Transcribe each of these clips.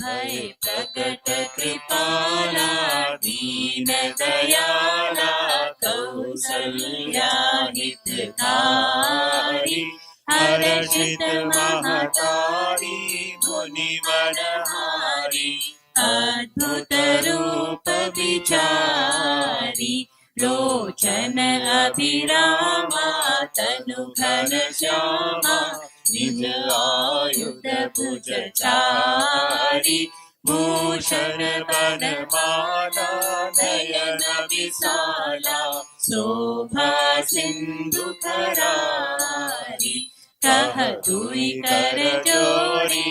भय प्रकट कृपाला दीन दयाला कौसल्या हितकारी हर्षित महतारी मुनिवरहारी अद्भुत रूप विचारी लोचन अभिरामा तनु घन श्यामा निज आयुध भुज चारी भूषण वनमाला नयन विशाला शोभा सिंधु करारी कह दुई कर जोड़ी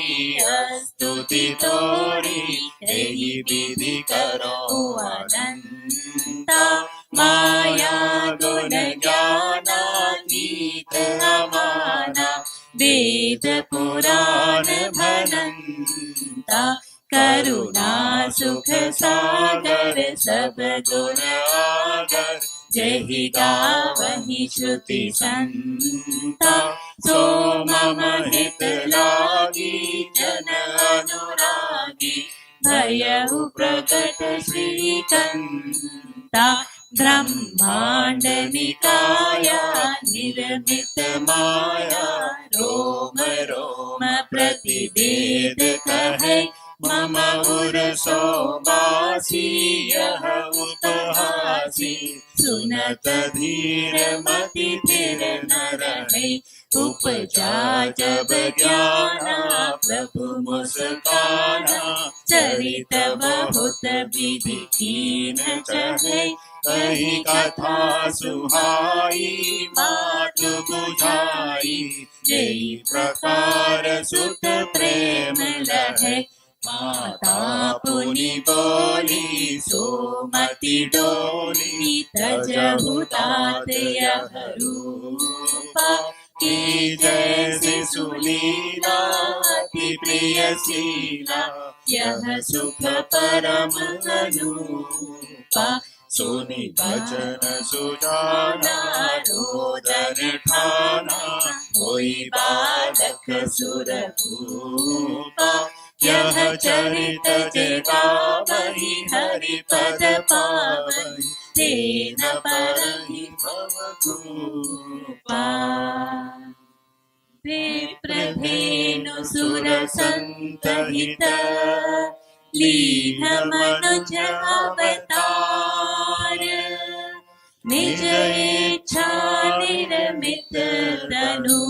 स्तुति तोड़ी यही विधि करो अनंता माया गुण ज्ञाना गीत अमाना वेद पुराण भनंता करुणा सुख सागर सब गुण आगर जहि गावहि श्रुति संता सो मम हित लागी जन अनुरागी भयउ प्रकट श्रीकंता ब्रह्मांड निकाया निर्मित माया रोम रोम प्रतिवेद कहे मम उर सोबासी यह उपहासी सुनत धीर मति फिर न रहे उपजा जब ज्ञाना प्रभु मुस्काना चरित बहुत विधि कीन चहे कही कथा सुहाई मात बुझाई जय प्रकार सुत प्रेम लहे माता पुनि बोली सोमति डोली तजहु तात यह रूपा की जैसे सुलीला अति प्रिय शीला यह सुख परम अनुपा सुनि बचन सुजाना रोदन ठाना होई बालक सुरभूपा यह चरित जगावहि हरि पद पावहि तेन परहि भवभूपा विप्रधेनु सुर संत हित लीन मनुज अवतार निज इच्छा निर्मित तनु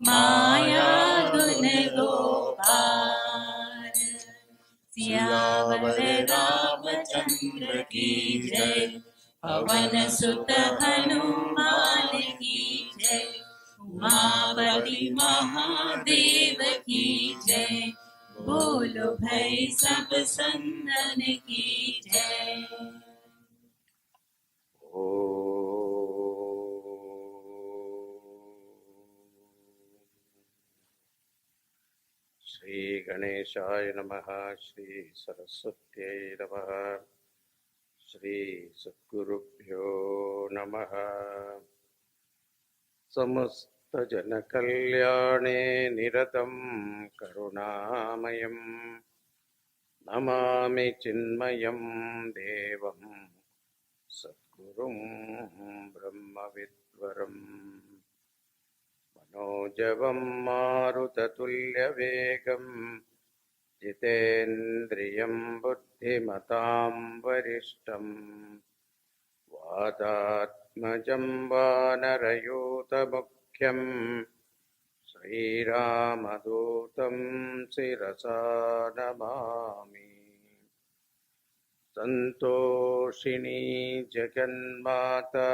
माया गुण गोपाल सियावर रामचंद्र की जय पवन सुत हनुमान की जय उमापति महादेव की जय बोलो भाई सब संतन की जय। श्री गणेशाय नमः। श्री सरस्वत्यै नमः। श्री सद्गुरुभ्यो नमः। समस्त जन कल्याणे निरतं करुणामयं नमामि चिन्मयं देवं सद्गुरुं ब्रह्मविद्वरम् मनोजवं मारुततुल्यवेगं जितेन्द्रियं बुद्धिमतां वरिष्ठं वातात्मजं वानरयूतमुख्यं श्रीरामदूतं शिरसा नमामि। सन्तोषिणी जगन्माता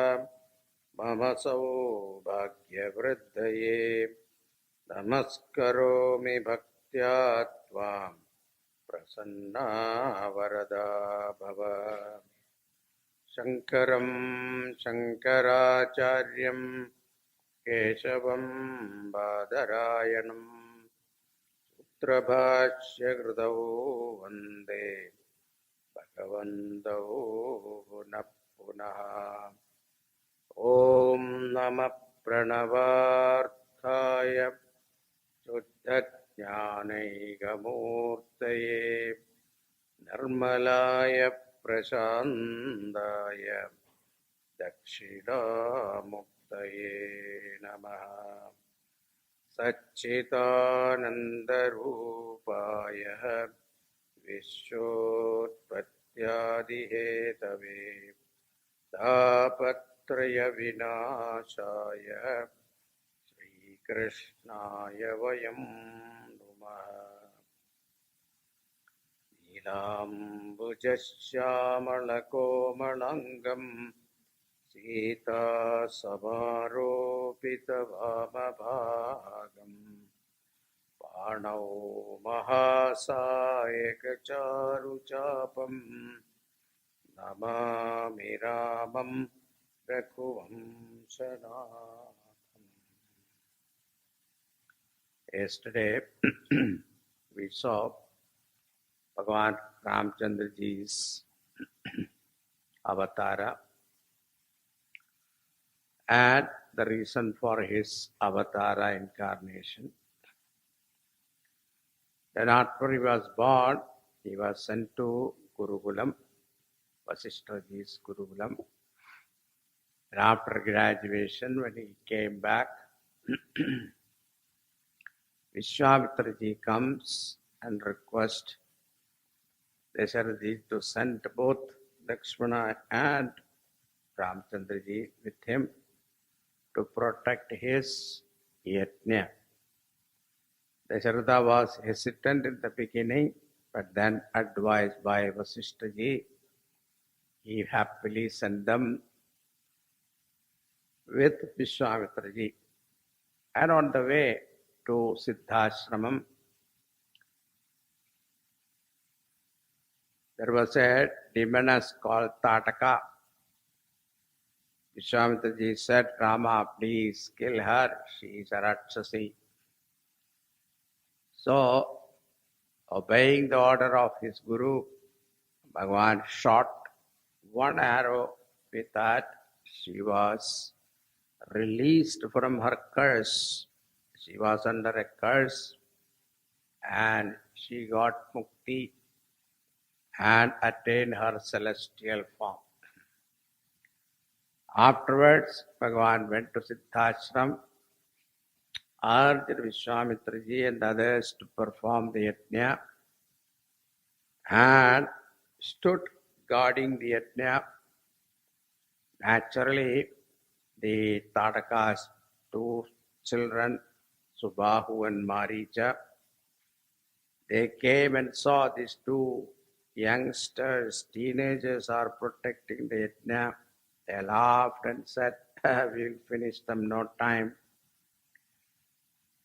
मम सौभाग्यवृद्धये नमस्करोमि भक्त्या त्वां प्रसन्ना वरदा भव। शङ्करं शङ्कराचार्यं केशवं बादरायणं सूत्रभाष्यकृतौ वन्दे भगवन्तौ पुनः पुनः। ॐ नमः प्रणवार्थाय शुद्धज्ञानस्वरूपाय ज्ञानैकमूर्तये निर्मलाय प्रशान्ताय दक्षिणामुक्तये नमः। सच्चिदानन्दरूपाय विश्वोत्पत्त्यादिहेतवे तापत्रयविनाशाय श्रीकृष्णाय वयं नुमः। नीलाम्बुजश्यामलकोमलाङ्गं सीतासमारोपितवामभागम् बाणौ महासायकचारुचापं नमामि रामं रघुवंशनाथम्. Yesterday we saw Bhagavan Ramchandraji's avatara and the reason for his avatara incarnation. Then after he was born, he was sent to Gurukulam, Vasishtaji's Gurukulam. And after graduation, when he came back, Vishwamitraji comes and requests Dasharathaji to send both Lakshmana and Ramchandraji with him to protect his yajna. Dasharatha was hesitant in the beginning, but then advised by Vasishtaji, he happily sent them with Vishwamitraji. And on the way to Siddhashramam, there was a demoness called Tataka. Vishwamitraji said, Rama, please kill her, she is a Rakshasi. So, obeying the order of his Guru, Bhagavan shot one arrow. With that, she was released from her curse. She was under a curse and she got mukti and attained her celestial form. Afterwards, Bhagavan went to Siddhashram, urged Vishwamitraji and others to perform the yajna and stood guarding the yajna. Naturally, the Tataka's two children, Subahu and Maricha, they came and saw these two youngsters, teenagers are protecting the yajna. They laughed and said, we'll finish them no time.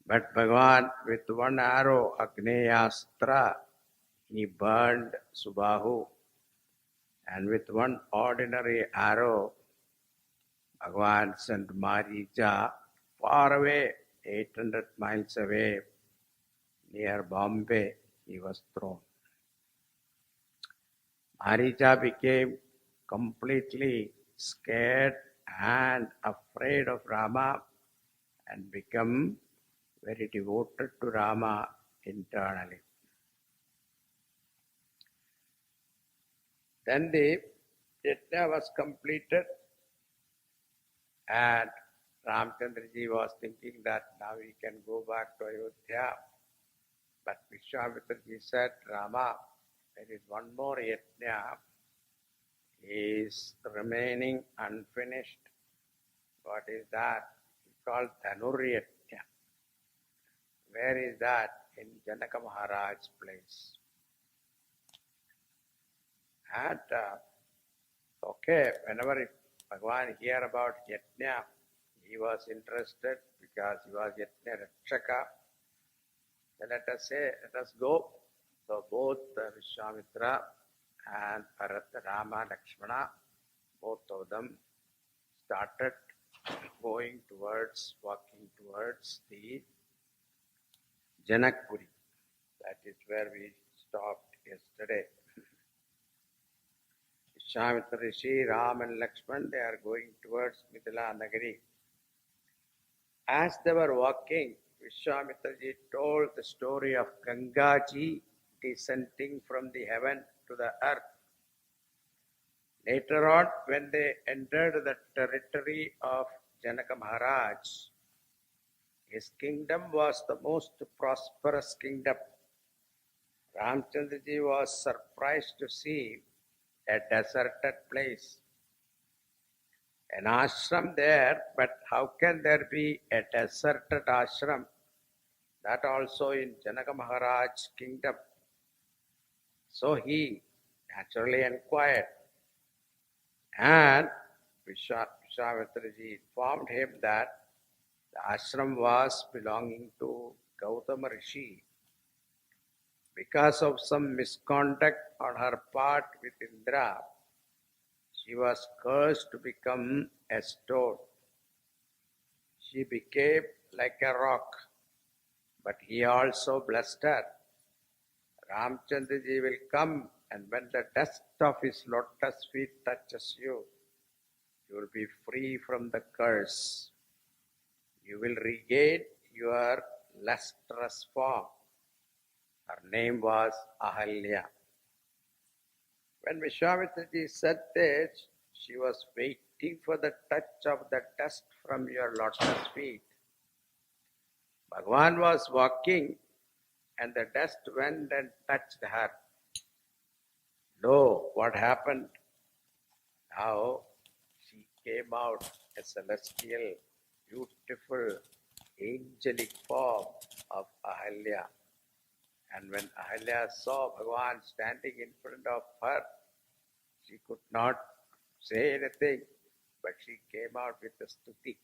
But Bhagavan, with one arrow, Agneyastra, he burned Subahu. And with one ordinary arrow, Bhagavan sent Maricha far away, 800 miles away, near Bombay, he was thrown. Maricha became completely scared and afraid of Rama and become very devoted to Rama internally. Then the yajna was completed and Ramchandraji was thinking that now he can go back to Ayodhya. But Vishwamitraji said, Rama, there is one more yajna is remaining unfinished. What is that? It's called Dhanur Yajna. Where is that? In Janaka Maharaj's place. And okay, whenever Bhagavan hear about yajna, he was interested because he was yajna rakshaka. Then let us go. So both Vishwamitra and Rama, Lakshmana, both of them started walking towards the Janakpuri. That is where we stopped yesterday. Vishwamitra Rishi, Ram and Lakshman, they are going towards Mithila Nagari. As they were walking, Vishwamitra told the story of Gangaji descending from the heaven to the earth. Later on, when they entered the territory of Janaka Maharaj, his kingdom was the most prosperous kingdom. Ramchandraji was surprised to see a deserted place. An ashram there, but how can there be a deserted ashram? That also in Janaka Maharaj's kingdom. So he naturally inquired, and Vishwamitraji informed him that the ashram was belonging to Gautama Rishi. Because of some misconduct on her part with Indra, she was cursed to become a stone. She became like a rock, but he also blessed her. Ramchandraji will come, and when the dust of his lotus feet touches you, you will be free from the curse. You will regain your lustrous form. Her name was Ahalya. When Vishwamitraji said this, she was waiting for the touch of the dust from your lotus feet. Bhagavan was walking, and the dust went and touched her. Lo, what happened? Now she came out a celestial, beautiful, angelic form of Ahalya. And when Ahalya saw Bhagavan standing in front of her, she could not say anything, but she came out with a stuti.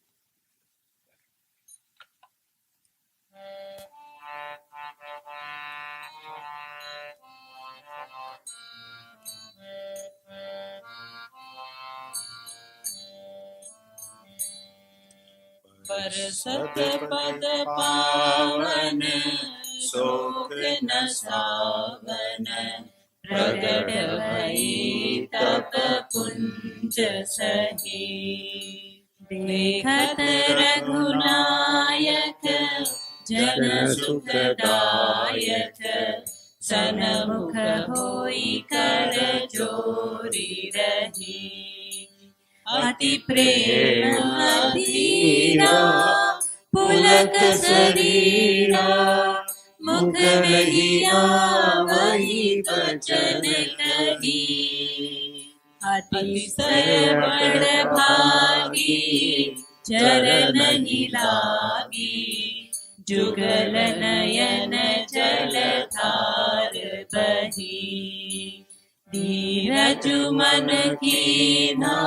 परसत पद पावन शोक न सावन प्रगट भई तप पुंज सही देखत रघुनायक जन सुखदायक सनमुख होई कर जोरी रही अति प्रेम अधीरा पुलक शरीरा मुख नहीं आवहि बचन कही अति श्रवण भागी चरण ही लागी जुगल नयन जल धार बही धीरज मन कीन्हा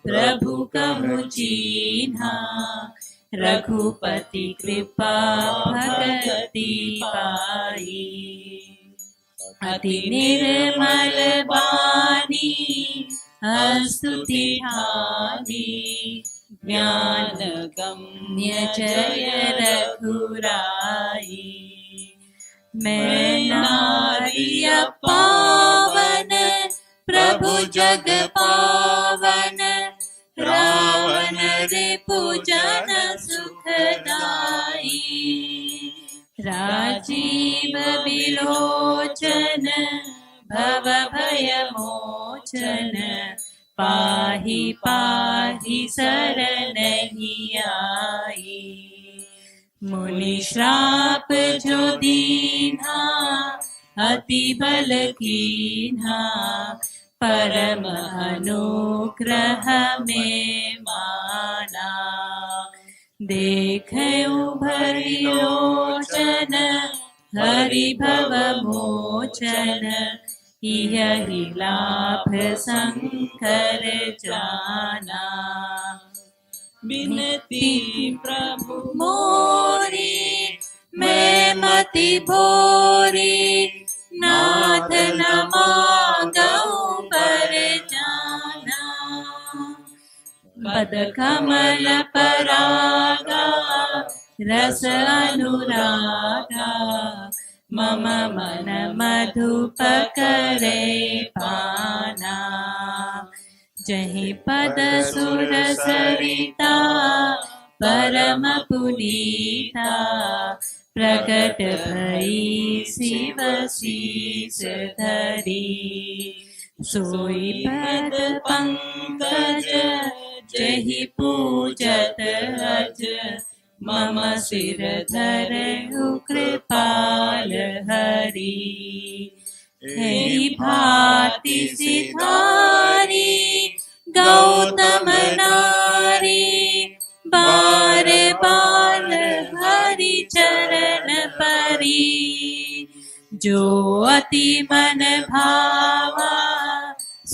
प्रभु कहु चीन्हा रघुपति कृपा भगति पाई अति निर्मल बानी स्तुति ठानी ज्ञान गम्य जय रघुराई मैं नारी पावन प्रभु जग पावन रावण रिपु जन सुखदाई राजीव विलोचन भव भय मोचन पाहि पाहि शरण ही आई मुनि श्राप जो दीन्हा अति बल कीन्हा परम अनुग्रह में माना देखऊं भरि लोचन हरि भव मोचन यही लाभ शंकर जाना बिनती प्रभु मोरी मैं मति भोरी नाथ न मांगऊं पर जाना पद कमल परागा रस अनुरागा मम मन मधुप करे पाना जहीं पद सुर सरिता परम पुनीता प्रकट भई शिव शीस धरी सोई पद पंकज जहि पूजत अज मम सिर धरहु कृपाल हरि हेरि भाति सिधारी गौतम नारी बार बार हरि चरण परी जो अति मन भावा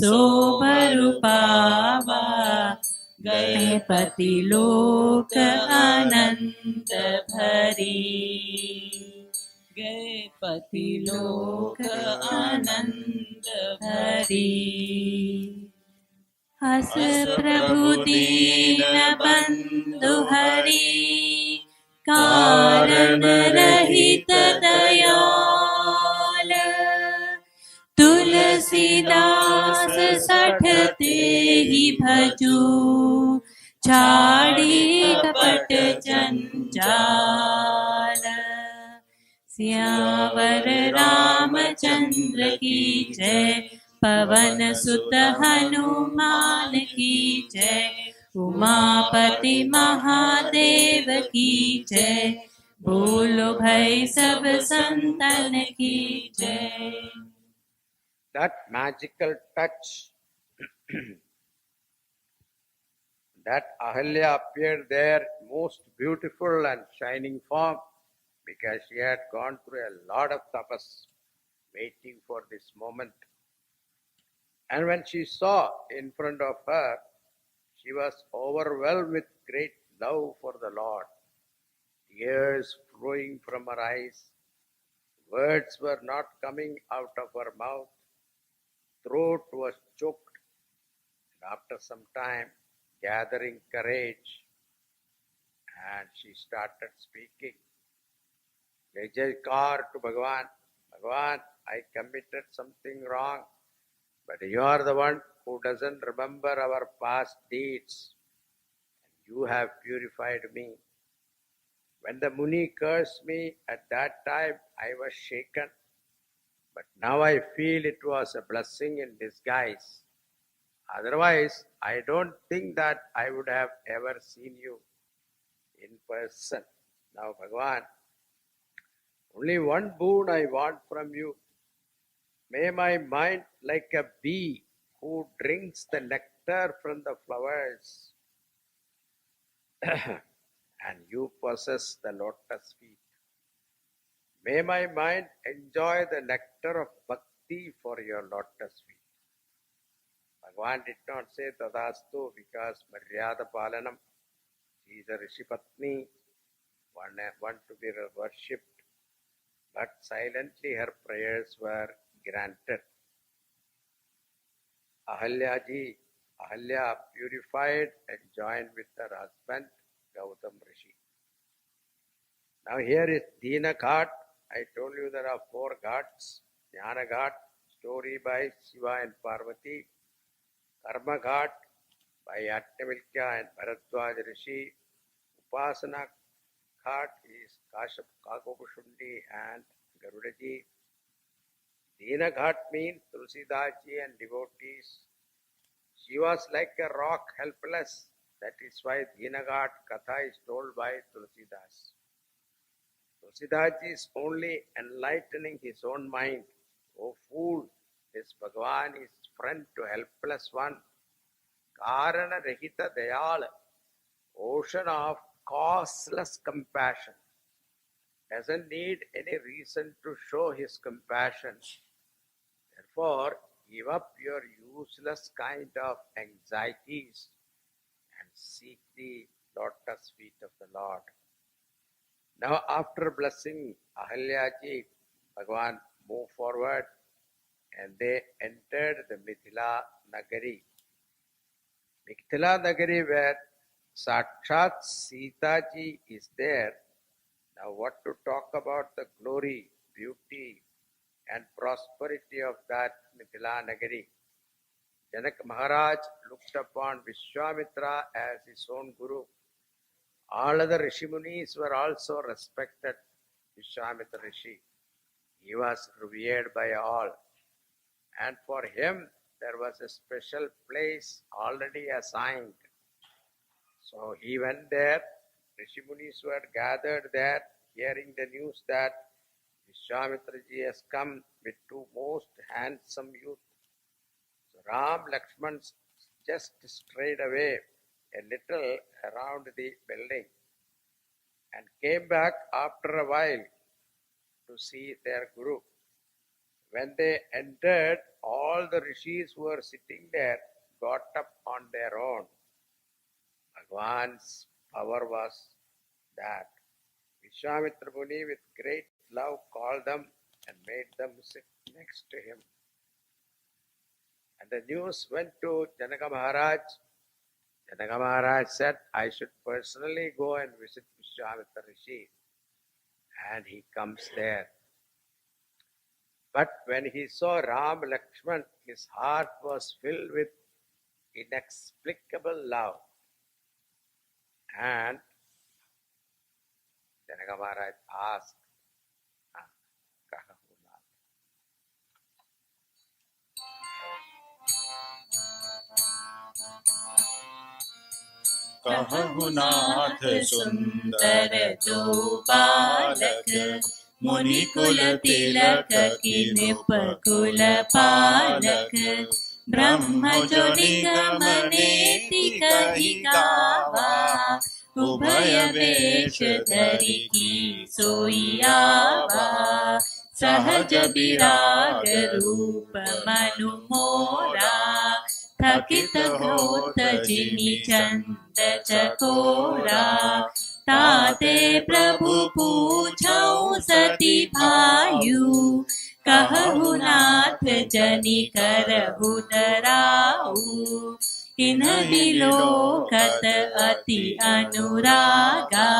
सो बर पावा गए पति लोक अनंत भरी गए पति लोक आनंद भरी हस प्रभु दीन बंधु हरि कारण रहित दयाल तुलसीदास सठते ही भजू छाड़ी कपट जंजाल सियावर रामचंद्र की जय पवन सुत हनुमान की जय उमापति महादेव की जय बोलो भाई सब संतन की जय. That magical touch that Ahalya appeared there most beautiful and shining form because she had gone through a lot of tapas waiting for this moment. And when she saw in front of her, she was overwhelmed with great love for the Lord. Tears flowing from her eyes, words were not coming out of her mouth, throat was choked. And after some time, gathering courage, and she started speaking. Jai Jaikar to Bhagavan. Bhagavan, I committed something wrong, but you are the one who doesn't remember our past deeds. You have purified me. When the Muni cursed me, at that time I was shaken. But now I feel it was a blessing in disguise. Otherwise, I don't think that I would have ever seen you in person. Now, Bhagavan, only one boon I want from you. May my mind like a bee who drinks the nectar from the flowers, and you possess the lotus feet. May my mind enjoy the nectar of bhakti for your lotus feet. Bhagavan did not say Tadastu because Maryada Palanam. She is a Rishi Patni, one to be worshipped, but silently her prayers were granted. Ahalya purified and joined with her husband Gautam Rishi. Now here is Dina Ghat. I told you there are 4 ghats. Jnana Ghat, story by Shiva and Parvati. Karma Ghat by Yajnavalkya and Bharadwaj Rishi. Upasana Ghat is Kakopushundi and Garudaji. Dina Ghat means Tulsidaji and devotees. She was like a rock, helpless. That is why Dina Ghat Katha is told by Tulsidas. Tulsidaji is only enlightening his own mind. O fool, this Bhagavan is friend to helpless one. Karana Rahita Dayala, ocean of causeless compassion. Doesn't need any reason to show his compassion. Therefore, give up your useless kind of anxieties and seek the lotus feet of the Lord. Now, after blessing Ahalyaji, Bhagavan moved forward and they entered the Mithila Nagari. Mithila Nagari, where Sakshat Sitaji is there. Now, what to talk about the glory, beauty, and prosperity of that Mithila Nagari? Janak Maharaj looked upon Vishwamitra as his own guru. All other Rishi Munis were also respected Vishwamitra Rishi. He was revered by all. And for him, there was a special place already assigned. So he went there. Rishi Munis were gathered there, hearing the news that Vishwamitra ji has come with two most handsome youths. So Ram Lakshman just strayed away a little around the building and came back after a while to see their guru. When they entered, all the rishis who were sitting there got up on their own. Bhagwan's power was that Vishwamitra Muni with great love called them and made them sit next to him. And the news went to Janaka Maharaj. Janaka Maharaj said, I should personally go and visit Vishwamitra Rishi. And he comes there. But when he saw Ram Lakshman, his heart was filled with inexplicable love. And Janaka Maharaj asked, कहु नाथ सुंदर दो बालक, मुनि कुल तिलक की नृपकुल पालक। ब्रह्म जो निगम नेति कहि गावा, उभय वेश धरि की सोई आवा। सहज विराग रूप मनु मोरा, थकित होत जिमि चंद चकोरा। ताते प्रभु पूछौ सती भायु, कहु नाथ जनि करहु डराऊ। इन्ह बिलोकत अति अनुरागा,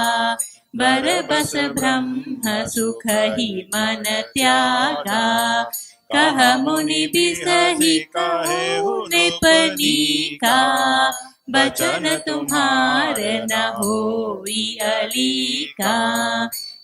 बरबस ब्रह्म सुख ही मन त्यागा। कह मुनि बिसहि कहु नृपनीका, बचन तुम्हारे न होई अलीका।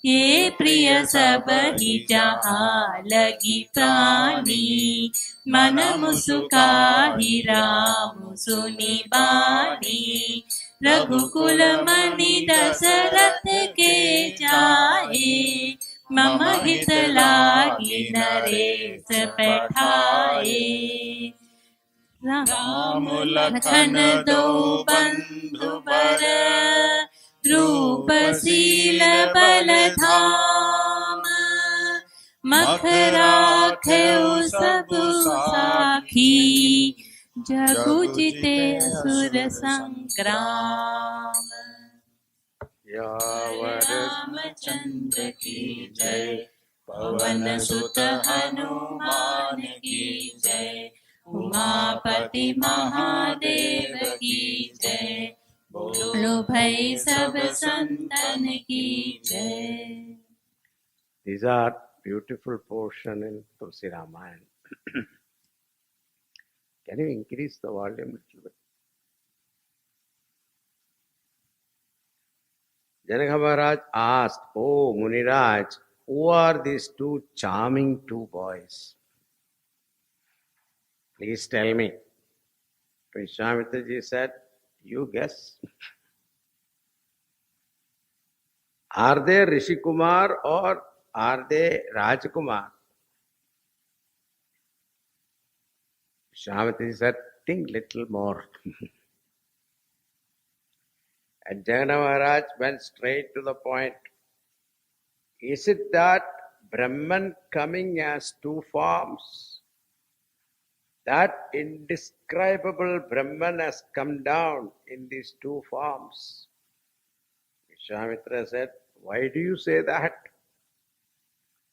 ये प्रिय सब ही जहाँ लगी प्राणी, मन मुसुकाहि राम सुनि बानी। रघुकुल मनि दशरथ के जाए, मम हित लागी नरेश बैठाए। राम लखन दो बंधु बर, रूप शील बल धाम। मख राखेउ सब साखी, जगु जिते असुर संग्राम। यावर रामचंद्र की जय, पवन सुत हनुमान की जय। उमापति महादेव की जय, बोलो भाई सब संतन की जय। These are beautiful portion in Tulsi Ramayana. Can you increase the volume a little bit? Janaka Maharaj asked, Oh Muniraj, who are these two charming two boys? Please tell me. Vishwamitra ji said, you guess. Are they Rishi Kumar or are they Rajkumar? Vishwamitra ji said, think little more. And Janaka Maharaj went straight to the point. Is it that Brahman coming as two forms? That indescribable Brahman has come down in these two forms. Vishwamitra said, why do you say that?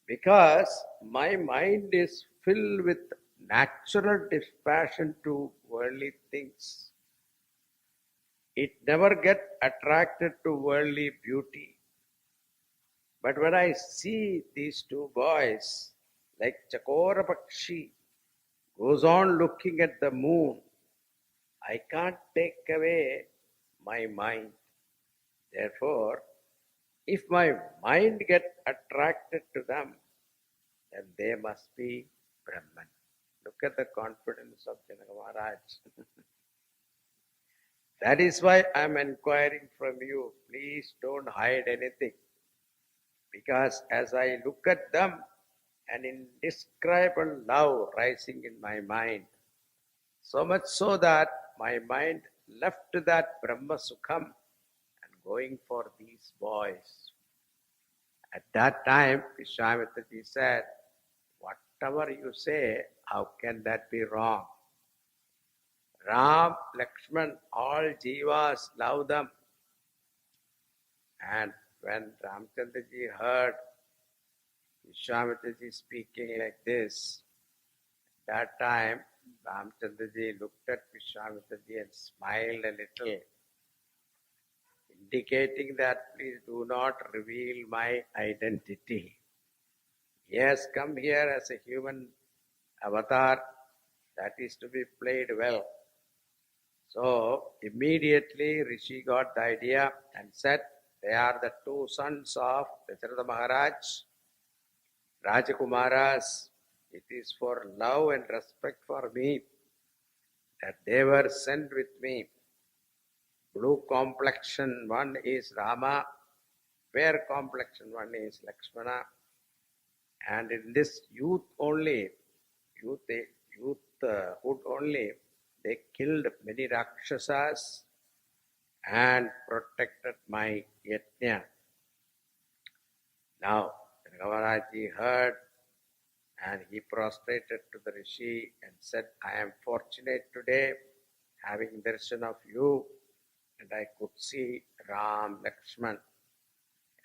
Because my mind is filled with natural dispassion to worldly things. It never gets attracted to worldly beauty. But when I see these two boys, like Chakora Pakshi, goes on looking at the moon, I can't take away my mind. Therefore, if my mind gets attracted to them, then they must be Brahman. Look at the confidence of Janaka Maharaj. That is why I am inquiring from you. Please don't hide anything. Because as I look at them, an indescribable love rising in my mind. So much so that my mind left that Brahma Sukham and going for these boys. At that time, Vishwamitraji said, whatever you say, how can that be wrong? Ram, Lakshman, all jivas love them. And when Ramchandraji heard Vishwamitraji speaking like this, that time Ramchandraji looked at Vishwamitraji and smiled a little, indicating that please do not reveal my identity. He has come here as a human avatar that is to be played well. So immediately Rishi got the idea and said, they are the two sons of Dasharatha Maharaj, Rajakumaras. It is for love and respect for me that they were sent with me. Blue complexion one is Rama, fair complexion one is Lakshmana. And in this youth hood only, they killed many Rakshasas and protected my yajna. Now, Janaka heard and he prostrated to the Rishi and said, I am fortunate today having darshan of you, and I could see Ram, Lakshman,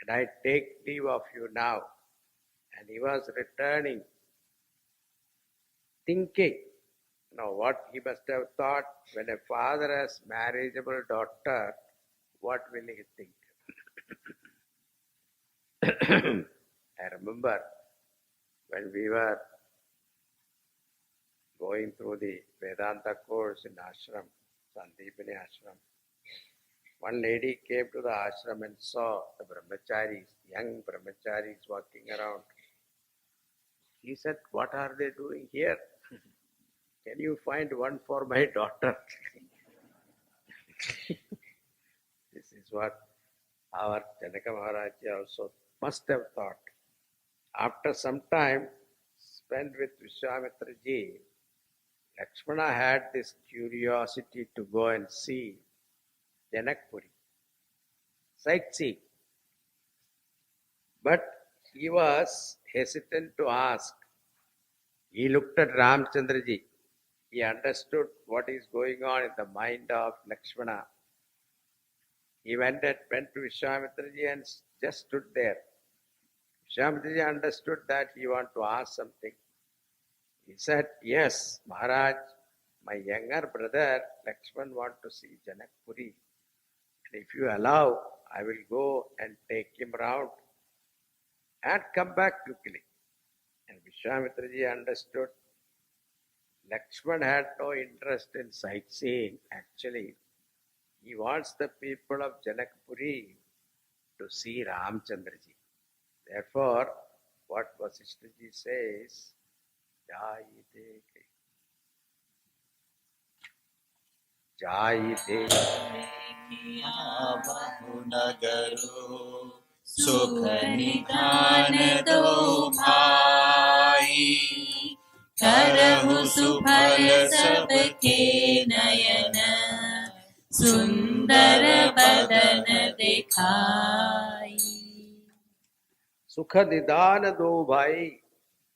and I take leave of you now. And he was returning, thinking, what he must have thought when a father has marriageable daughter, what will he think? I remember when we were going through the Vedanta course in ashram, Sandipani ashram, one lady came to the ashram and saw the brahmacharis, young brahmacharis walking around. He said, what are they doing here? Can you find one for my daughter? This is what our Janaka Maharaj also must have thought. After some time spent with Vishwamitraji, Lakshmana had this curiosity to go and see Janakpuri, sightseeing. But he was hesitant to ask. He looked at Ramchandraji. He understood what is going on in the mind of Lakshmana. He went to Vishwamitraji and just stood there. Vishwamitraji understood that he wanted to ask something. He said, yes, Maharaj, my younger brother Lakshman wants to see Janakpuri. And if you allow, I will go and take him round and come back quickly. And Vishwamitraji understood Lakshman had no interest in sightseeing. Actually, he wants the people of Janakpuri to see Ramchandraji. Therefore, what Vasishthaji says, Jayite Nagaru Sukha Nidhana Do Bhai Karahu Subhala Sabke Nayana Sundara Badana Dekhai. Sukha Nidhana Do Bhai,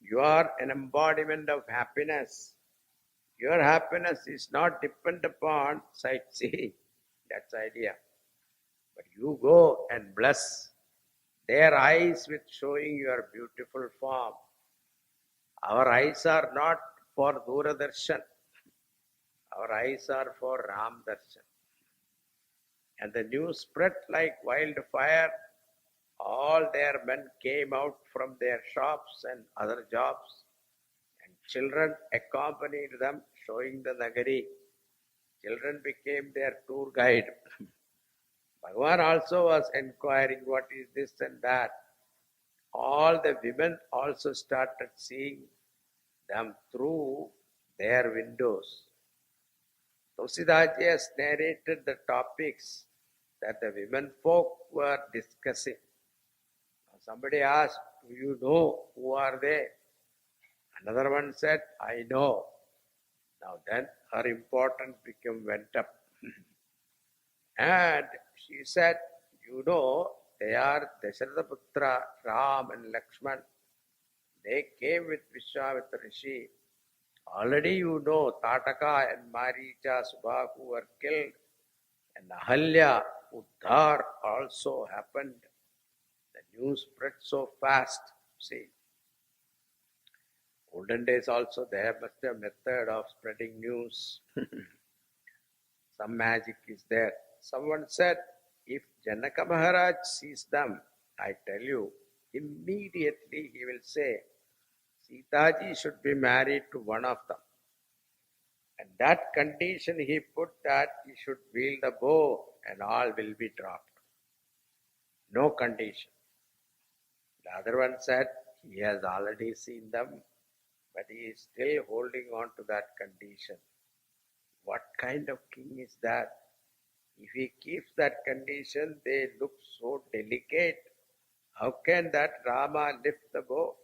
you are an embodiment of happiness. Your happiness is not dependent upon sightseeing. That's the idea. But you go and bless their eyes with showing your beautiful form. Our eyes are not for Duradarshan. Our eyes are for Ram Darshan. And the news spread like wildfire. All their men came out from their shops and other jobs. And children accompanied them, showing the Nagari. Children became their tour guide. Bhagavan also was inquiring what is this and that. All the women also started seeing them through their windows. Tulsidaji has narrated the topics that the women folk were discussing. Somebody asked, do you know who are they? Another one said, I know. Now then her importance went up. And she said, you know, they are Dasharatha Putra, Ram and Lakshman. They came with Vishwamitra Rishi. Already you know Tataka and Maricha Subhaku were killed. And Ahalya, Uddhar also happened. The news spread so fast. See, olden days also they have a method of spreading news. Some magic is there. Someone said, if Janaka Maharaj sees them, I tell you, immediately he will say, Sitaji should be married to one of them. And that condition he put that he should wield the bow and all will be dropped. No condition. The other one said he has already seen them, but he is still holding on to that condition. What kind of king is that? If he keeps that condition, they look so delicate. How can that Rama lift the bow?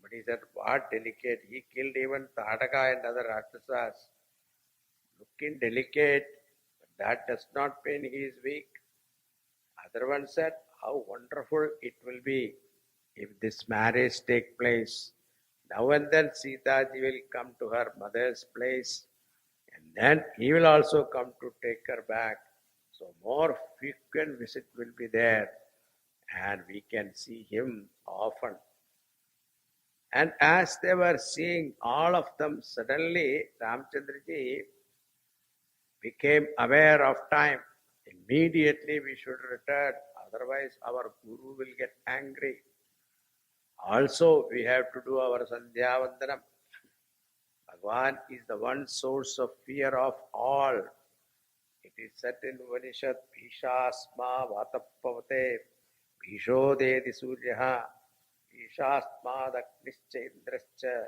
But he said, what delicate? He killed even Tadaka and other Rakshasas. Looking delicate, but that does not mean he is weak. Other one said, how wonderful it will be if this marriage take place. Now and then Sitaji will come to her mother's place and then he will also come to take her back. So more frequent visit will be there and we can see him often. And as they were seeing all of them, suddenly Ramchandraji became aware of time. Immediately we should return, otherwise our Guru will get angry. Also we have to do our Sandhya Vandanam. Bhagavan is the one source of fear of all. It is said in Upanishad, Bhishasma Vatapavate, Bhishodedi Suryaha, Bhishasma Daknischa Indrascha,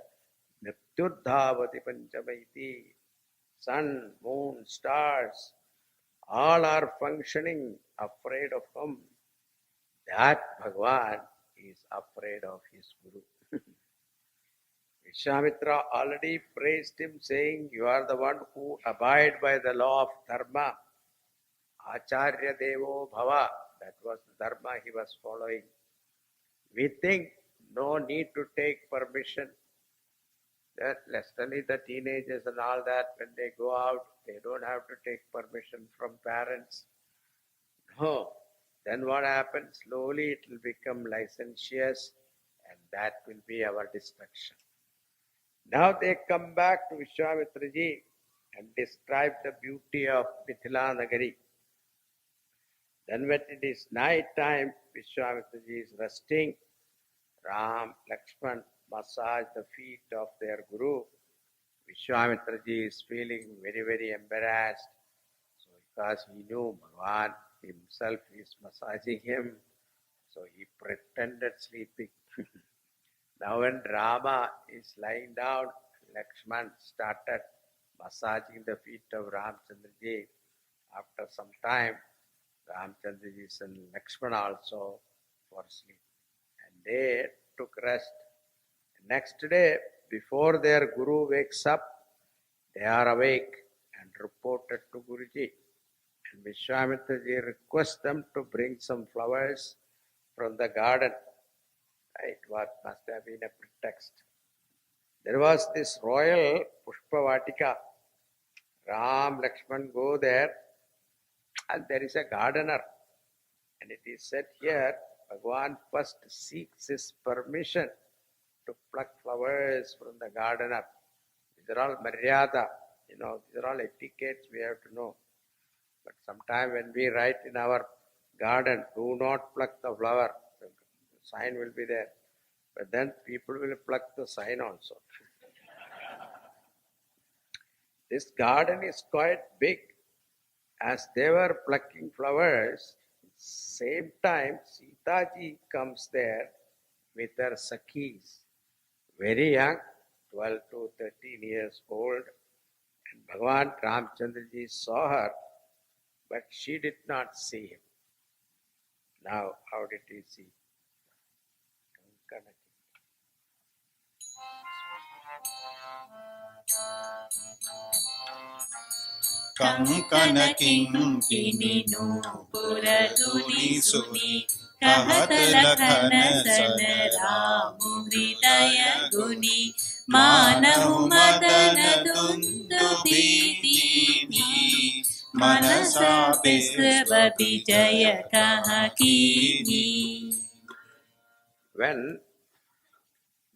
Mrityurdhavati Panchamaiti. Sun, moon, stars, all are functioning, afraid of him. That Bhagavan is afraid of his Guru. Vishwamitra already praised him, saying, you are the one who abide by the law of dharma. Acharya Devo Bhava. That was the dharma he was following. We think no need to take permission. That only the teenagers and all that, when they go out, they don't have to take permission from parents. No. Then what happens? Slowly it will become licentious and that will be our destruction. Now they come back to Vishwamitraji and describe the beauty of Mithila Nagari. Then when it is night time, Vishwamitraji is resting. Ram, Lakshman massage the feet of their Guru. Vishwamitraji is feeling very, very embarrassed. So because he knew Bhagavan himself is massaging him, so he pretended sleeping. Now when Rama is lying down, Lakshman started massaging the feet of Ramchandraji. After some time, Ramchandraji and Lakshman also for sleep. And they took rest. Next day, before their Guru wakes up, they are awake and reported to Guruji. And Vishwamitraji requests them to bring some flowers from the garden. Right, what must have been a pretext. There was this royal Pushpavatika. Ram, Lakshman go there and there is a gardener. And it is said here, Bhagavan first seeks his permission to pluck flowers from the gardener. These are all maryada, these are all etiquettes we have to know. But sometime when we write in our garden, do not pluck the flower, the sign will be there. But then people will pluck the sign also. This garden is quite big. As they were plucking flowers, same time Sitaji comes there with her Sakhis, very young, 12 to 13 years old. And Bhagavan Ramchandraji saw her, but she did not see him. Now, how did he see? Konkan किंकिनी Nupur धुनि सुनि कहत लखन सन राम हृदय गुनि मानहु मदन दुन्दुभि दीनी मनसा विश्व विजय कह कीनी. When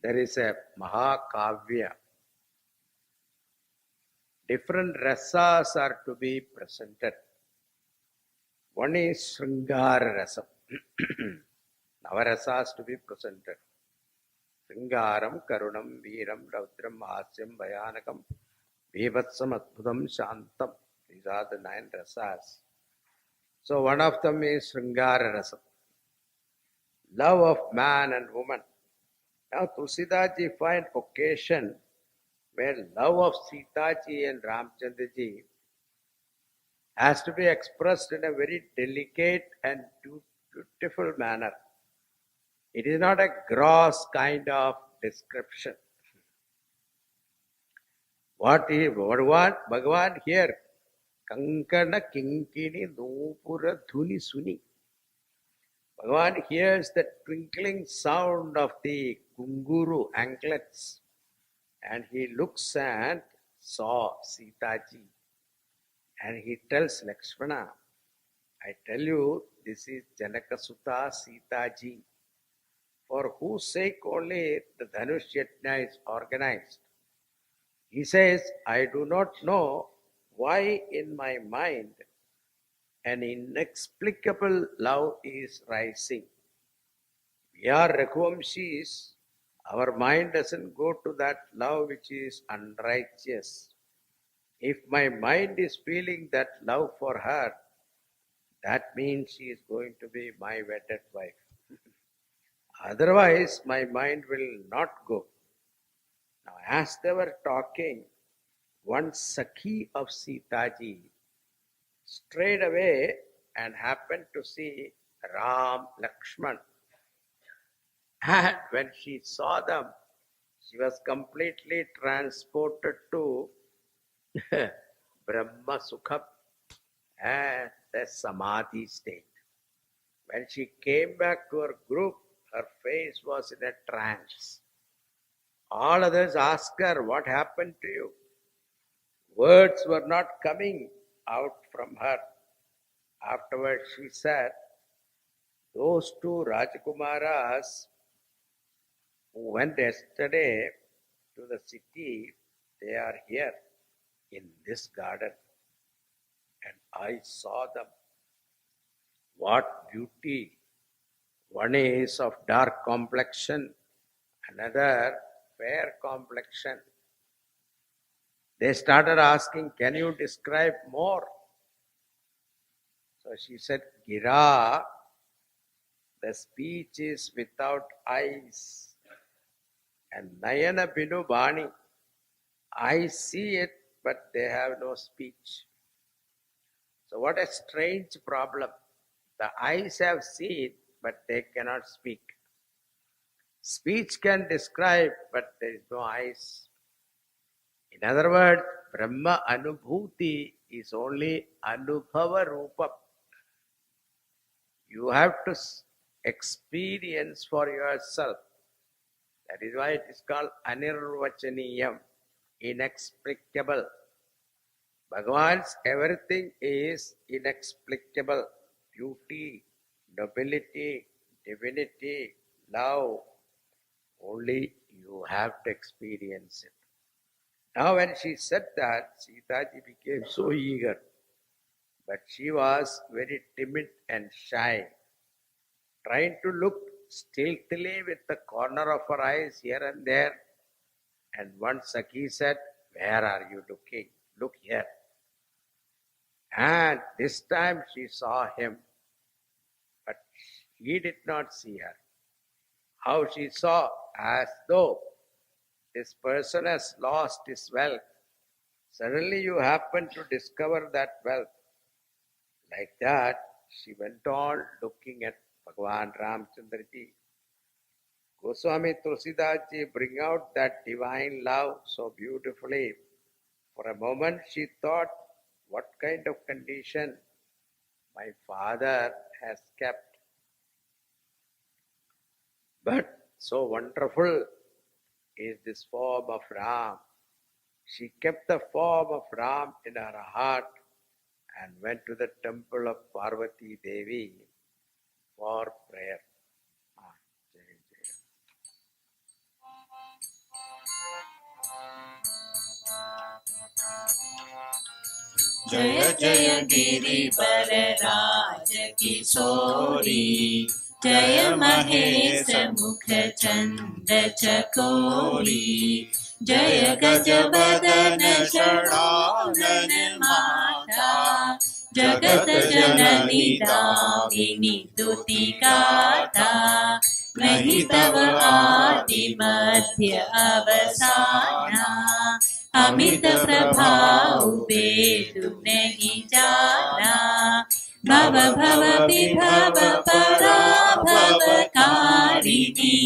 there is a Mahakavya, different rasas are to be presented. One is Sringara Rasam. Navarasas to be presented. Sringaram, Karunam, Veeram, Raudram, Hasyam, Bhayanakam, Bhivatsam, Adbhutam, Shantam. These are the 9 rasas. So one of them is Sringara Rasam. Love of man and woman. Now Tulsidaji find occasion where love of Sitaji and Ramchandraji has to be expressed in a very delicate and beautiful manner. It is not a gross kind of description. What is Bhagavan here? Kankana kinkini nupura dhuni suni. Bhagavan hears the twinkling sound of the gunguru anklets, and he looks and saw Sitaji, and he tells Lakshmana, I tell you, this is Janakasuta Sitaji, for whose sake only the Dhanush Yajna is organized. He says, I do not know why in my mind an inexplicable love is rising. We are Raghuvamshis. Our mind doesn't go to that love which is unrighteous. If my mind is feeling that love for her, that means she is going to be my wedded wife. Otherwise, my mind will not go. Now, as they were talking, one Sakhi of Sitaji strayed away and happened to see Ram, Lakshman. And when she saw them, she was completely transported to Brahma Sukham and the Samadhi state. When she came back to her group, her face was in a trance. All others asked her, what happened to you? Words were not coming out from her. Afterwards she said, those 2 Rajakumaras who went yesterday to the city, they are here in this garden. And I saw them. What beauty! One is of dark complexion, another fair complexion. They started asking, can you describe more? So she said, Gira, the speech is without eyes. And Nayana Binu Bani, I see it, but they have no speech. So what a strange problem. The eyes have seen, but they cannot speak. Speech can describe, but there is no eyes. In other words, Brahma Anubhuti is only Anubhava Rupa. You have to experience for yourself. That is why it is called Anirvachaniyam, inexplicable. Bhagavan's everything is inexplicable. Beauty, nobility, divinity, love. Only you have to experience it. Now when she said that, Sitaji became so eager. But she was very timid and shy, trying to look stealthily with the corner of her eyes here and there. And one Sakhi said, where are you looking? Look here. And this time she saw him, but he did not see her. How she saw? As though this person has lost his wealth. Suddenly you happen to discover that wealth. Like that, she went on looking at Bhagavan Ramchandraji. Goswami Tulsidas ji bring out that divine love so beautifully. For a moment she thought, what kind of condition my father has kept. But so wonderful is this form of Ram. She kept the form of Ram in her heart and went to the temple of Parvati Devi for prayer. जय जय गिरिवर राज किशोरी, जय महेश मुख चंद चकोरी, जय गज बदन षडानन माता, जगत जननी दामिनी स्तुति गाथा, नहीं तव आदि मध्य अवसाना, अमित प्रभाव वेद नहीं जाना, भव भव विभव पराभव कारिणी,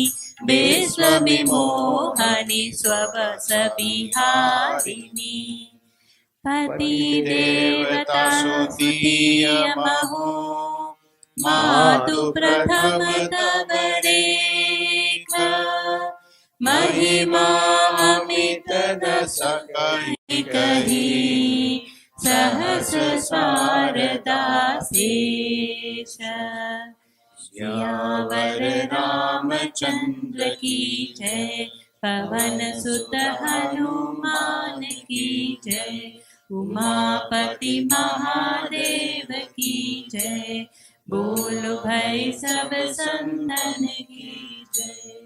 विश्व विमोहनि स्ववस विहारिणी, पति देवता सुतीय महो, मातु प्रथम तव रेख, महिमा अमित न सकहि कही, सहस शारदा शेष। सियावर रामचंद्र की जय, पवन सुत हनुमान की जय, उमापति महादेव की जय, बोल भाई सब संतन की जय।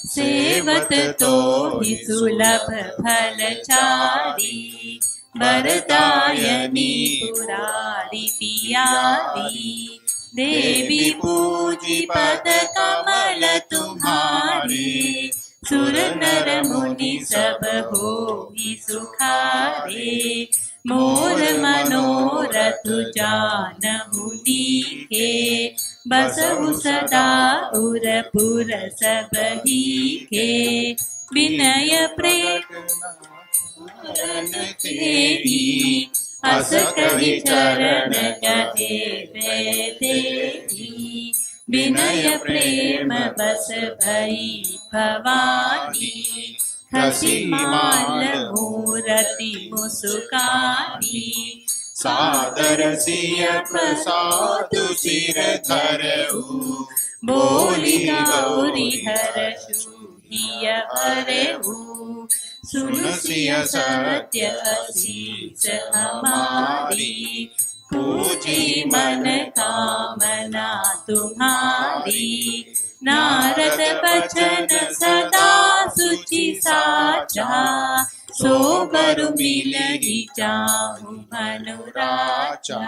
सेवत तो ही सुलभ फलचारी, वरदायनी पुरारी पियारी, देवी पूजी पद कमल तुम्हारे, सुर नर मुनि सब होई सुखारे, मोर मनोरथ जानहु नीके, बसहु सदा उरपुर सबही के, विनय प्रेम तेरी, अस कहि चरण कहे देही, विनय प्रेम बस भई भवानी, खसी माल मूरति मुसुकानी, सादर सिय प्रसाद सिर धरऊ, बोली गौरी हरषु हिय हरऊ, सुन सिय सत्य असीस हमारी, पूजी मन कामना तुम्हारी, नारद बचन सदा सुचि साचा, सो बरु मिलहि जाहु अनुराचा।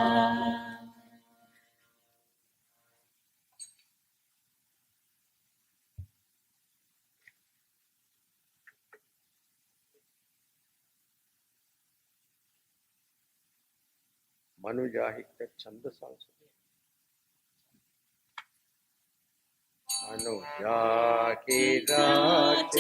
मनुजाहित छंद सांसुर मनुजा के राज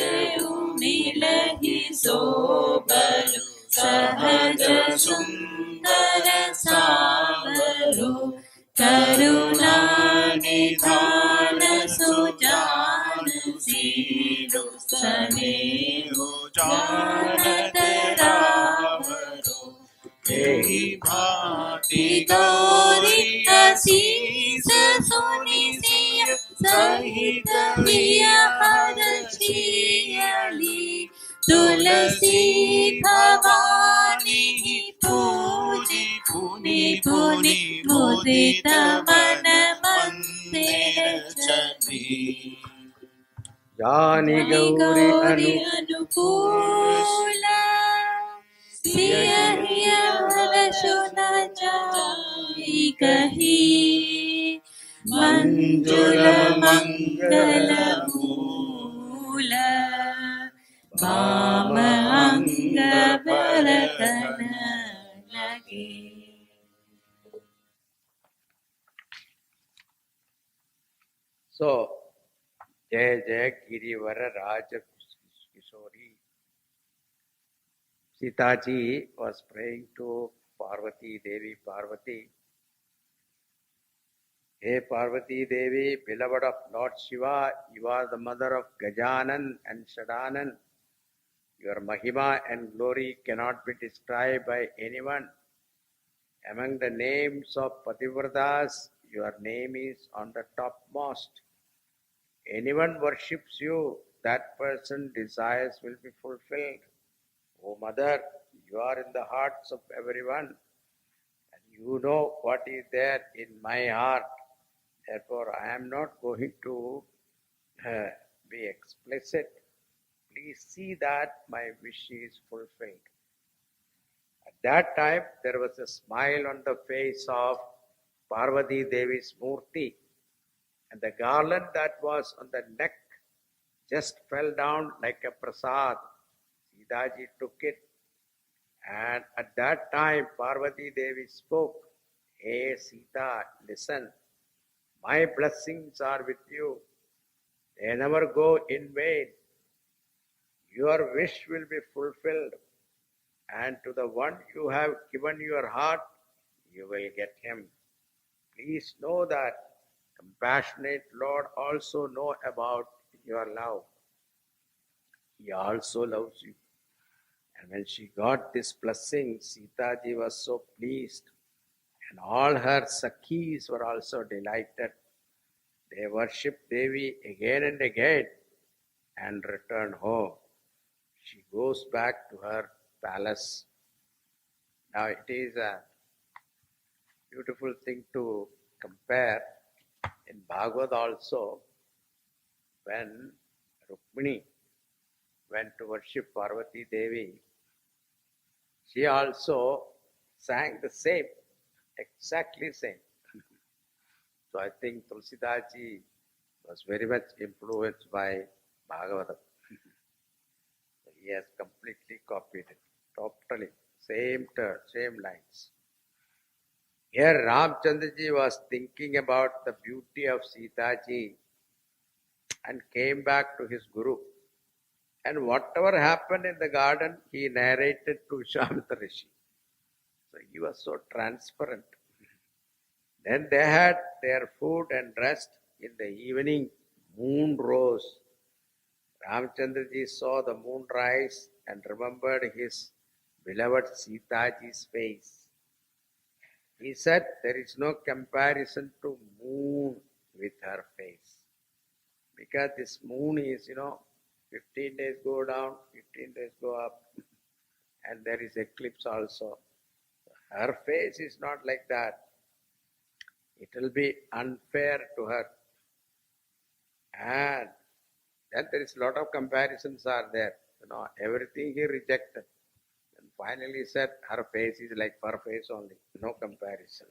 मिलहि सोबरु, सहज सुंदर सावरु, करुणा निधान सुजान सीलु, स्नेहु जानत रावरु, एहि भांति गौरी असीस सुनि सिय सहित हिय हरषियली, तुलसी भवानी पूजी पुनि पुनि, मुदित मन मंदिर चली। Jani Gauri Gauri Anukula Anukula Siya Hiya Varashuna Jai Kahi Manjula Mangala Mula Vama Anga Bharatana Lage. So, Jai Jai Girivara Raja Kishori. Sitaji was praying to Parvati Devi. Parvati, hey Parvati Devi, beloved of Lord Shiva, you are the mother of Gajanan and Shadanan. Your Mahima and glory cannot be described by anyone. Among the names of Pativratas, your name is on the topmost. Anyone worships you, that person's desires will be fulfilled. O Mother, you are in the hearts of everyone, and you know what is there in my heart. Therefore, I am not going to be explicit. Please see that my wish is fulfilled. At that time, there was a smile on the face of Parvati Devi's Murti, and the garland that was on the neck just fell down like a prasad. Sitaji took it, and at that time, Parvati Devi spoke, Hey Sita, listen, my blessings are with you. They never go in vain. Your wish will be fulfilled, and to the one you have given your heart, you will get him. Please know that compassionate Lord also know about your love. He also loves you. And when she got this blessing, Sita ji was so pleased, and all her Sakhis were also delighted. They worshipped Devi again and again and returned home. She goes back to her palace. Now it is a beautiful thing to compare. In Bhagavad also, when Rukmini went to worship Parvati Devi, she also sang the same, exactly same. So I think Tulsidaji was very much influenced by Bhagavatam. He has completely copied it, totally, same turn, same lines. Here Ramchandraji was thinking about the beauty of Sitaji and came back to his Guru. And whatever happened in the garden, he narrated to Vishwamitra Rishi. So he was so transparent. Then they had their food and rest. In the evening, moon rose. Ramchandraji saw the moon rise and remembered his beloved Sitaji's face. He said, there is no comparison to moon with her face. Because this moon is, 15 days go down, 15 days go up, and there is eclipse also. Her face is not like that. It will be unfair to her. And then there is a lot of comparisons are there. Everything he rejected. And finally said, her face is like her face only. No comparison.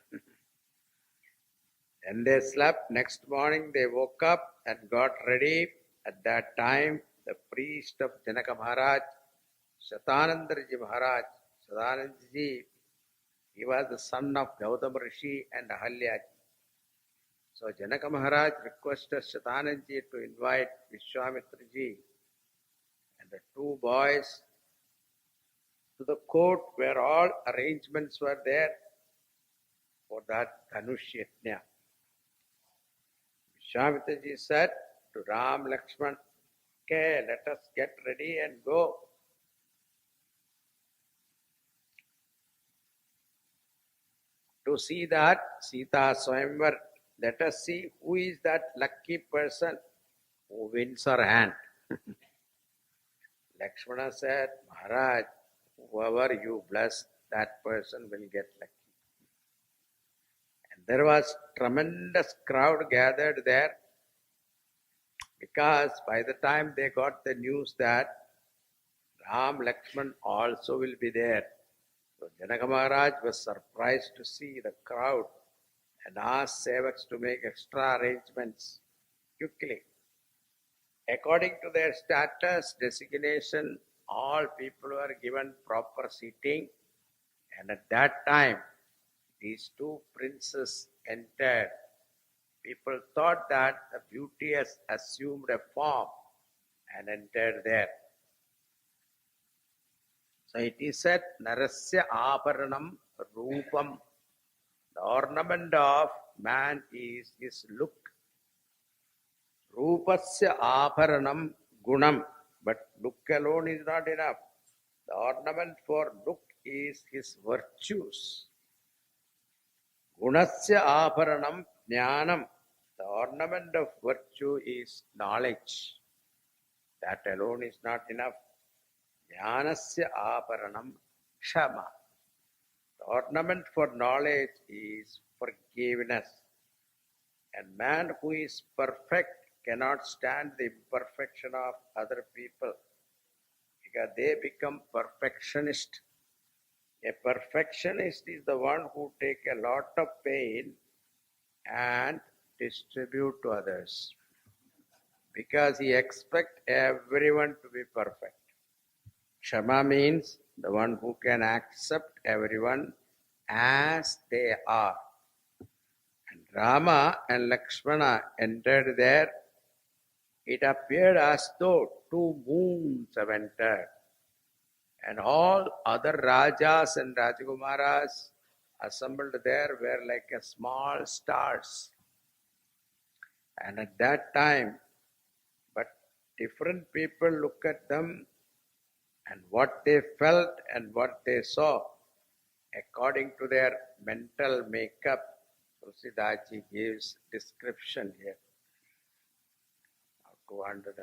Then they slept. Next morning they woke up and got ready. At that time, the priest of Janaka Maharaj, Shatanandaji Maharaj, Shatanandaji, he was the son of Gautama Rishi and Ahalyaji. So Janaka Maharaj requested Shatanandaji to invite Vishwamitraji and the two boys to the court where all arrangements were there for that Dhanush Yajna. Vishwamitraji said to Ram Lakshman, okay, let us get ready and go. To see that Sita Swayamvar, let us see who is that lucky person who wins her hand. Lakshmana said, Maharaj, whoever you bless, that person will get lucky. And there was tremendous crowd gathered there. Because by the time they got the news that Ram Lakshman also will be there, so Janaka Maharaj was surprised to see the crowd and asked Sevaks to make extra arrangements quickly. According to their status, designation, all people were given proper seating, and at that time, these two princes entered. People thought that the beauty has assumed a form and entered there. So it is said, Narasya Abharanam Rupam. The ornament of man is his look. Rupasya Abharanam Gunam. But look alone is not enough. The ornament for look is his virtues. Gunasya Abharanam Jnanam. The ornament of virtue is knowledge. That alone is not enough. Jnanasya Abharanam Kshama. The ornament for knowledge is forgiveness. And man who is perfect cannot stand the imperfection of other people, because they become perfectionist. A perfectionist is the one who takes a lot of pain and distribute to others, because he expects everyone to be perfect. Kshama means the one who can accept everyone as they are. And Rama and Lakshmana entered there. It appeared as though two moons have entered, and all other Rajas and Rajakumaras assembled there were like a small stars. And at that time, but different people look at them, and what they felt and what they saw, according to their mental makeup, Tulsidaji gives description here. 240.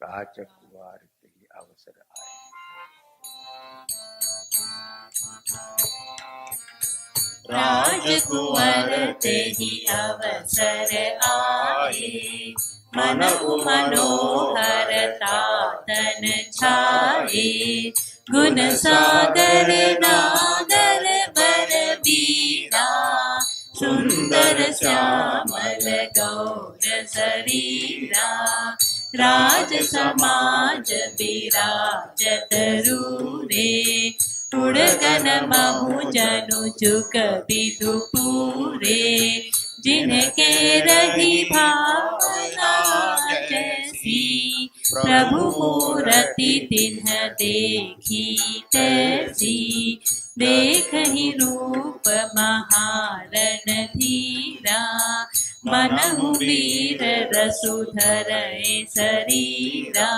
Rajakuvariti avasara. राजकुंवर तेहि अवसर आए, मनहु मनोहर तातन छाए, गुण सागर नागर बर बीरा, सुंदर श्यामल गौर शरीरा, राज समाज विराजत रूरे, उड़गन महु जनु चुक विदु पूरे, जिनके रही भावना जैसी, प्रभु मूरति तिन्ह देखी तैसी, देखहि रूप महारण धीरा, मनहु वीर रसुधरै शरीरा,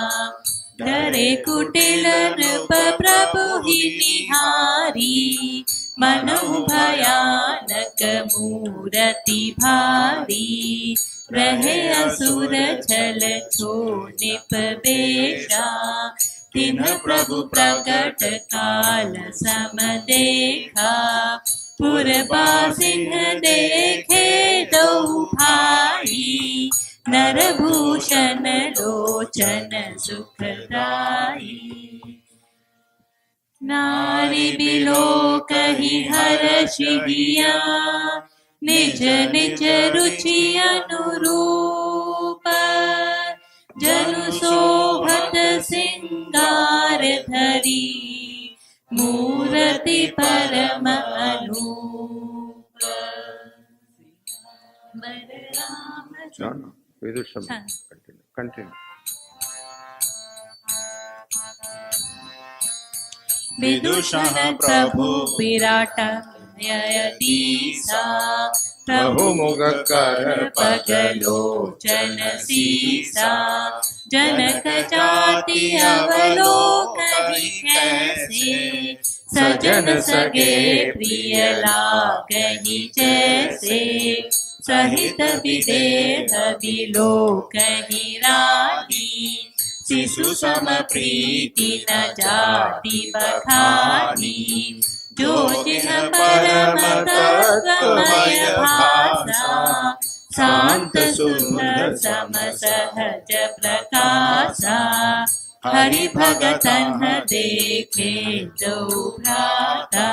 धरे कुटिल नृप प्रभु ही निहारी, मनहु भयानक मूरति भारी, रहे असुर छल छो निप बेशा, तिन्ह प्रभु प्रकट काल सम देखा, पुरबासिन्ह देखे दो भाई, नरभूषण लोचन सुखदाई, नारी बिलोकहि हर्षिया, निज निज रुचि अनुरूप, जनु शोभत सिंगार धरी, मूरति परम अनूप। No. Vidusham. Continue. विदुषः प्रभु विराट न्ययदीसा, प्रभु मुख कर पगलोचन सीसा, जनक जाति अवलोकहि कैसे, सजन सगे प्रिय लागहि जैसे, सहित विदेह विलोकहि रानी, शिशु सम प्रीति न जाति बखानी, जो जिह परम तत्वमय भाषा, शांत सुंदर सम सहज प्रकाशा हरि भगतन देखे जो भ्राता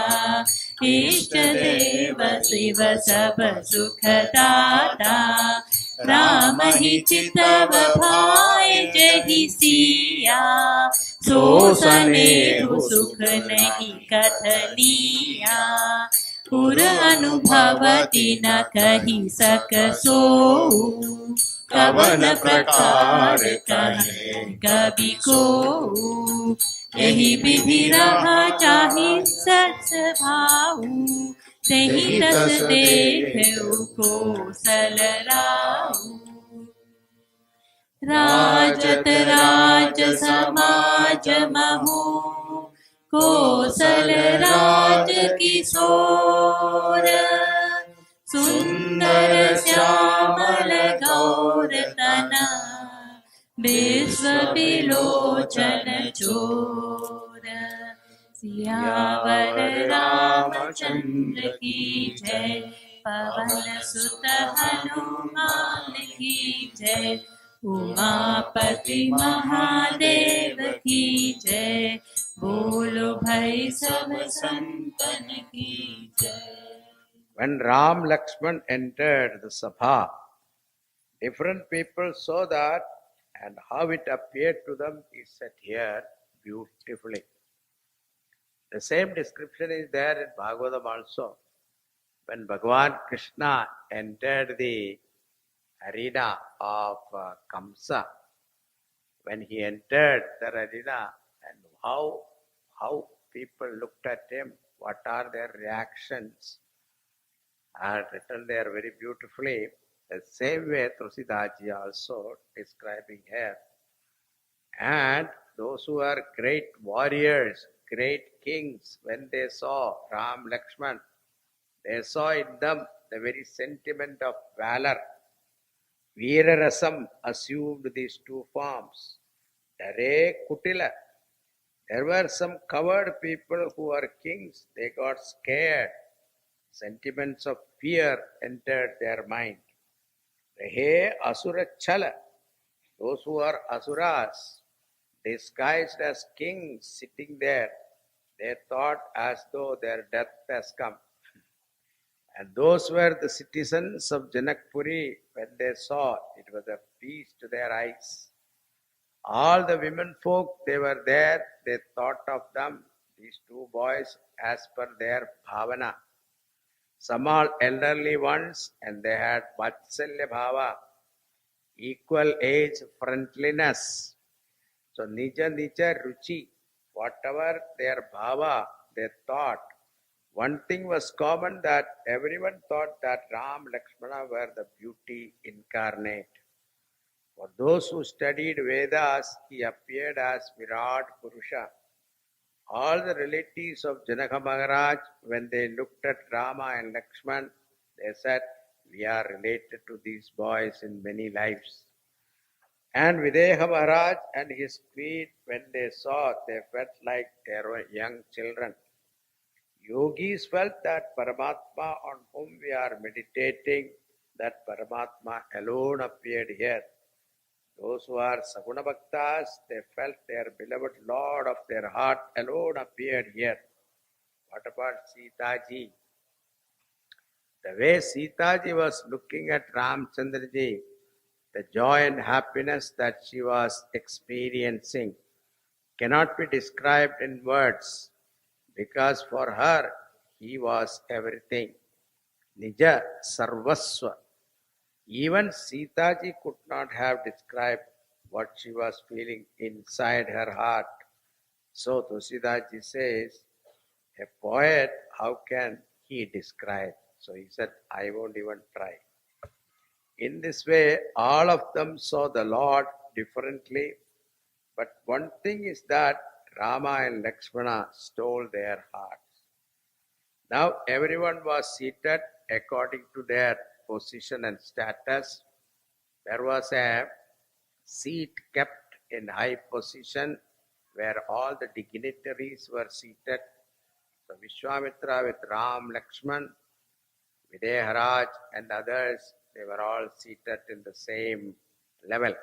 इष्ट देव शिव सब सुखदाता राम ही चितव भाई जहि सिया सो स्नेहु सुख नहीं कथनिया पुर अनुभव दिन कहि सक सो कवन प्रकार कहे कवि को यही विधि रहा चाहि सच भाऊ तेहि तस देखऊ कोसल राऊ राजत राज समाज महु कोसल राज किशोर सुंदर श्यामल गौर तना विश्व विलोचन चोर सियावर रामचंद्र की जय पवन सुत हनुमान की जय उमापति महादेव की जय बोलो भाई सब संतन की जय. When Ram Lakshman entered the Sabha, different people saw that, and how it appeared to them is said here beautifully. The same description is there in Bhagavatam also. When Bhagavan Krishna entered the arena of Kamsa, when he entered the arena, and how people looked at him, what are their reactions, are written there very beautifully. The same way Tulsidaji also describing here. And those who are great warriors, great kings, when they saw Ram Lakshman, they saw in them the very sentiment of valor. Veerarasam assumed these two forms. Dare Kutila. There were some coward people who are kings. They got scared. Sentiments of fear entered their mind. Rehe Asura Chala. Those who are Asuras, disguised as kings sitting there, they thought as though their death has come. And those were the citizens of Janakpuri. When they saw, it was a feast to their eyes. All the women folk, they were there, they thought of them, these two boys, as per their bhavana. Some are elderly ones, and they had Vatsalya Bhava, equal age, friendliness. So Nija Nija Ruchi, whatever their Bhava, they thought. One thing was common, that everyone thought that Ram Lakshmana were the beauty incarnate. For those who studied Vedas, he appeared as Virat Purusha. All the relatives of Janaka Maharaj, when they looked at Rama and Lakshman, they said, we are related to these boys in many lives. And Videha Maharaj and his queen, when they saw, they felt like they were young children. Yogis felt that Paramatma on whom we are meditating, that Paramatma alone appeared here. Those who are Saguna Bhaktas, they felt their beloved Lord of their heart alone appeared here. What about Sita ji? The way Sita ji was looking at Ramchandra ji, the joy and happiness that she was experiencing cannot be described in words, because for her, he was everything. Nija Sarvasva. Even Sita ji could not have described what she was feeling inside her heart. So Tulsidaji says, a poet, how can he describe? So he said, I won't even try. In this way, all of them saw the Lord differently. But one thing is that Rama and Lakshmana stole their hearts. Now everyone was seated according to their position and status. There was a seat kept in high position where all the dignitaries were seated. So Vishwamitra with Ram, Lakshman, Videharaj and others they were all seated in the same level.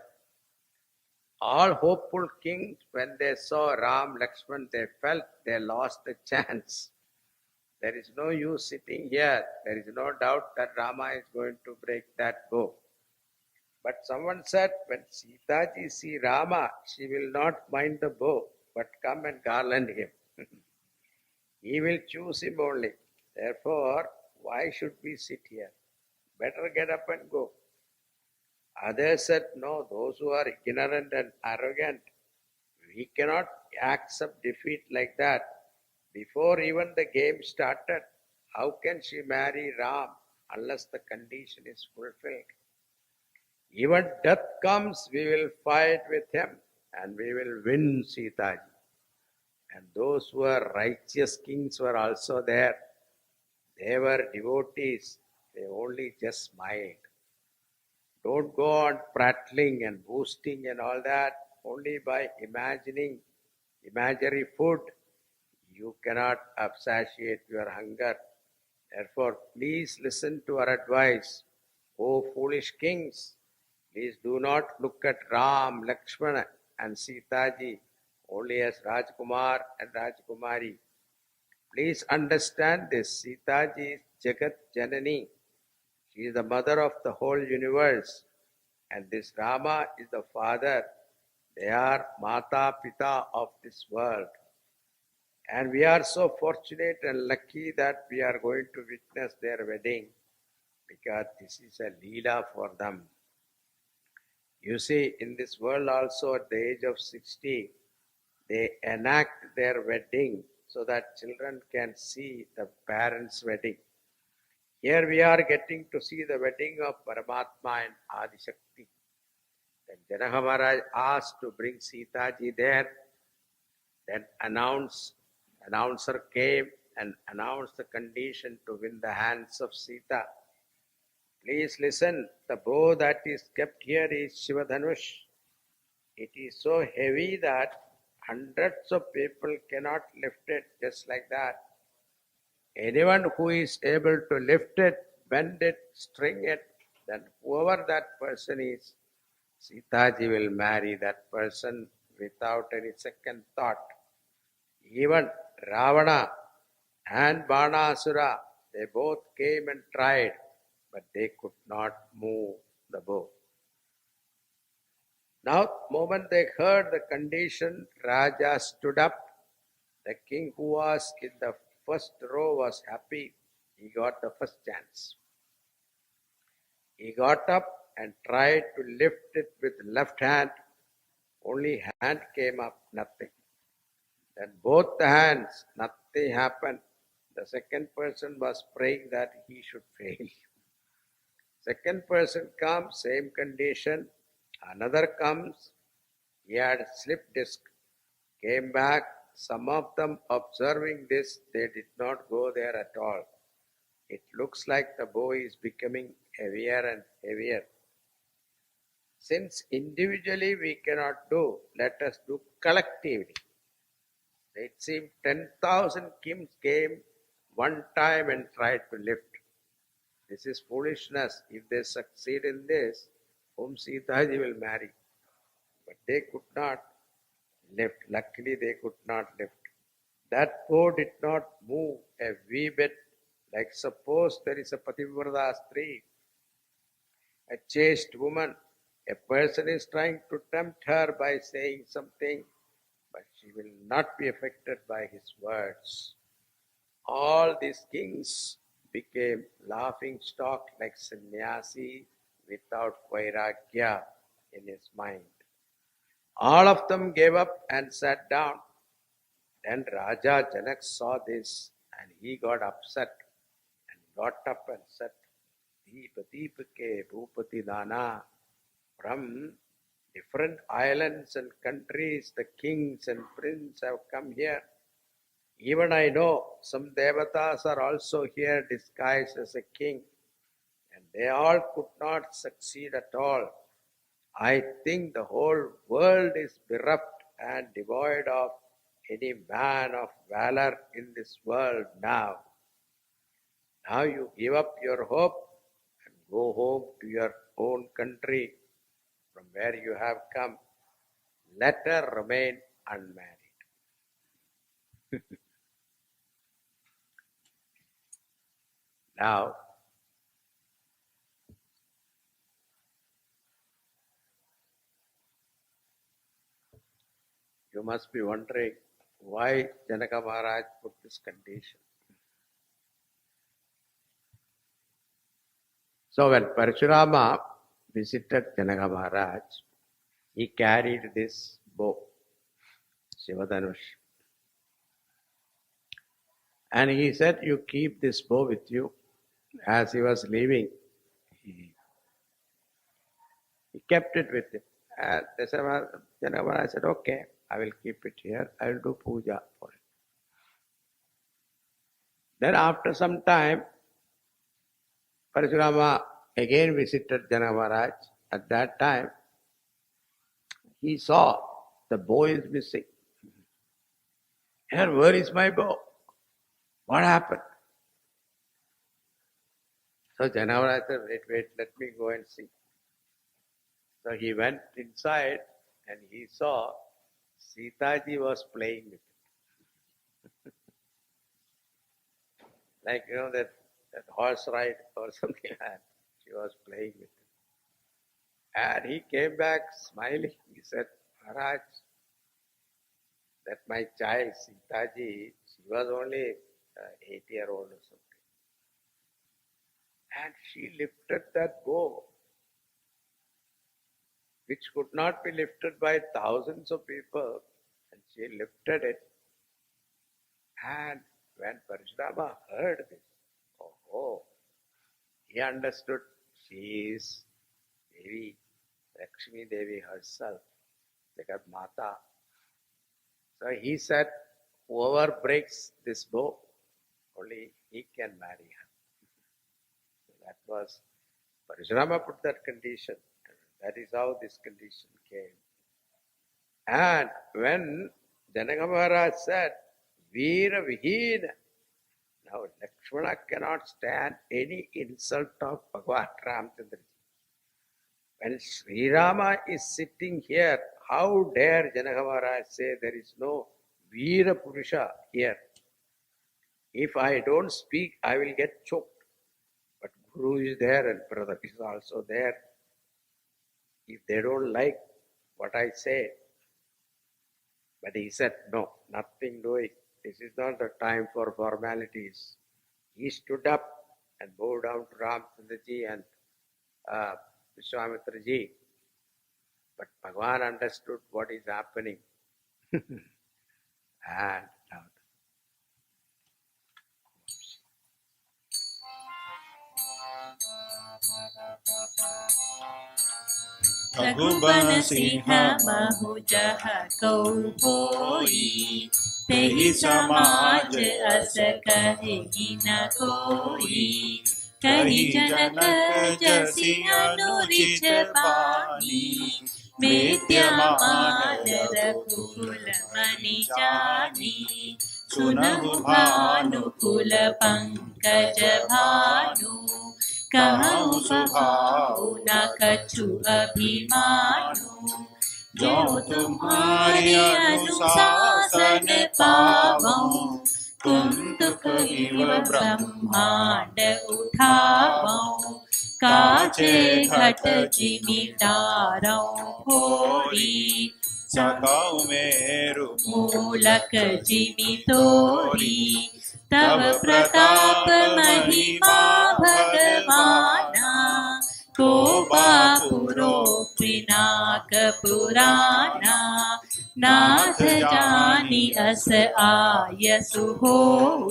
All hopeful kings, when they saw Ram, Lakshman, they felt they lost the chance. There is no use sitting here. There is no doubt that Rama is going to break that bow. But someone said, when Sita ji see Rama, she will not mind the bow, but come and garland him. He will choose him only. Therefore, why should we sit here? Better get up and go. Others said, no, those who are ignorant and arrogant, we cannot accept defeat like that. Before even the game started, how can she marry Ram unless the condition is fulfilled? Even death comes, we will fight with him and we will win Sita ji. And those who were righteous kings were also there. They were devotees. They only just smiled. Don't go on prattling and boasting and all that. Only by imagining imaginary food, you cannot satiate your hunger. Therefore, please listen to our advice. O foolish kings, please do not look at Ram, Lakshmana and Sita ji only as Rajkumar and Rajkumari. Please understand this. Sita ji is Jagat Janani. She is the mother of the whole universe. And this Rama is the father. They are Mata Pita of this world. And we are so fortunate and lucky that we are going to witness their wedding, because this is a Leela for them. You see, in this world also at the age of 60, they enact their wedding so that children can see the parents' wedding. Here we are getting to see the wedding of Paramatma and Adishakti. Then Janaka Maharaj asked to bring Sita ji there. Then announcer came and announced the condition to win the hands of Sita. Please listen, the bow that is kept here is Shivadhanush. It is so heavy that hundreds of people cannot lift it just like that. Anyone who is able to lift it, bend it, string it, then whoever that person is, Sita ji will marry that person without any second thought. Even Ravana and Banasura, they both came and tried, but they could not move the bow. Now, the moment they heard the condition, Raja stood up. The king who was in the first row was happy. He got the first chance. He got up and tried to lift it with left hand. Only hand came up, nothing. Then both the hands, nothing happened. The second person was praying that he should fail. Second person comes, same condition. Another comes, he had slip disc, came back. Some of them observing this, they did not go there at all. It looks like the bow is becoming heavier and heavier. Since individually we cannot do, let us do collectively. It seemed 10,000 kings came one time and tried to lift. This is foolishness. If they succeed in this, whom Sita ji will marry. But they could not lift. Luckily they could not lift. That bow did not move a wee bit. Like suppose there is a Pativrata Stree, a chaste woman. A person is trying to tempt her by saying something, but she will not be affected by his words. All these kings became laughing stock like sannyasi without vairagya in his mind. All of them gave up and sat down. Then Raja Janak saw this and he got upset and got up and said, Deepa Deepake Rupati Dana. From different islands and countries, the kings and princes have come here. Even I know some devatas are also here disguised as a king, and they all could not succeed at all. I think the whole world is bereft and devoid of any man of valor in this world now. Now you give up your hope and Go home to your own country from where you have come. Let her remain unmarried. Now, you must be wondering why Janaka Maharaj put this condition. So when Parashurama visited Janaka Maharaj, he carried this bow, Shivadanush. And he said, you keep this bow with you. As he was leaving, he kept it with him. And Janaka Maharaj said, okay, I will keep it here. I will do puja for it. Then after some time, Parashurama again visited Janaka Maharaj. At that time, he saw the bow is missing. Here, where is my bow? What happened? So Janaka Maharaj said, wait, let me go and see. So he went inside and he saw Sitaji was playing with it. Like, that horse ride or something like that. She was playing with it. And he came back smiling. He said, Maharaj, that my child, Sitaji, she was only 8-year-old or something. And she lifted that bow, which could not be lifted by thousands of people. And she lifted it. And when Parashurama heard this, he understood she is Devi, Lakshmi Devi herself, Jagat Mata. So he said, whoever breaks this bow, only he can marry her. So that was, Parashurama put that condition. That is how this condition came. And when Janaka Maharaj said, Veera Vihina, now Lakshmana cannot stand any insult of Bhagavan Ramchandra. When Sri Rama is sitting here, how dare Janaka Maharaj say there is no Veera Purusha here? If I don't speak, I will get choked. But Guru is there and brother is also there. If they don't like what I say, but he said, no, nothing doing. This is not the time for formalities. He stood up and bowed down to Ramchandraji and Vishwamitraji. But Bhagavan understood what is happening. And रघुबन Singh बहु जह कौ होई, तेहि समाज अस कहि न कोई। कहि जनक जसि अनुरिच बानी, विद्यमान रघुकुल मनि जानी। सुनहु भानुकुल पंकज भानु, कहूँ स्वभाव न कछु अभिमानु। जो तुम्हारे अनुशासन पावऊँ, तुम दुख इव ब्रह्मांड उठावऊँ। काचे घट जिमि डारऊँ फोरी, सकाउ मेरु मूलक जिमि तोरी। तब प्रताप महिमा भगवाना, को बापुरो पिनाक पुराना। नाथ जानि अस आयसु होऊ,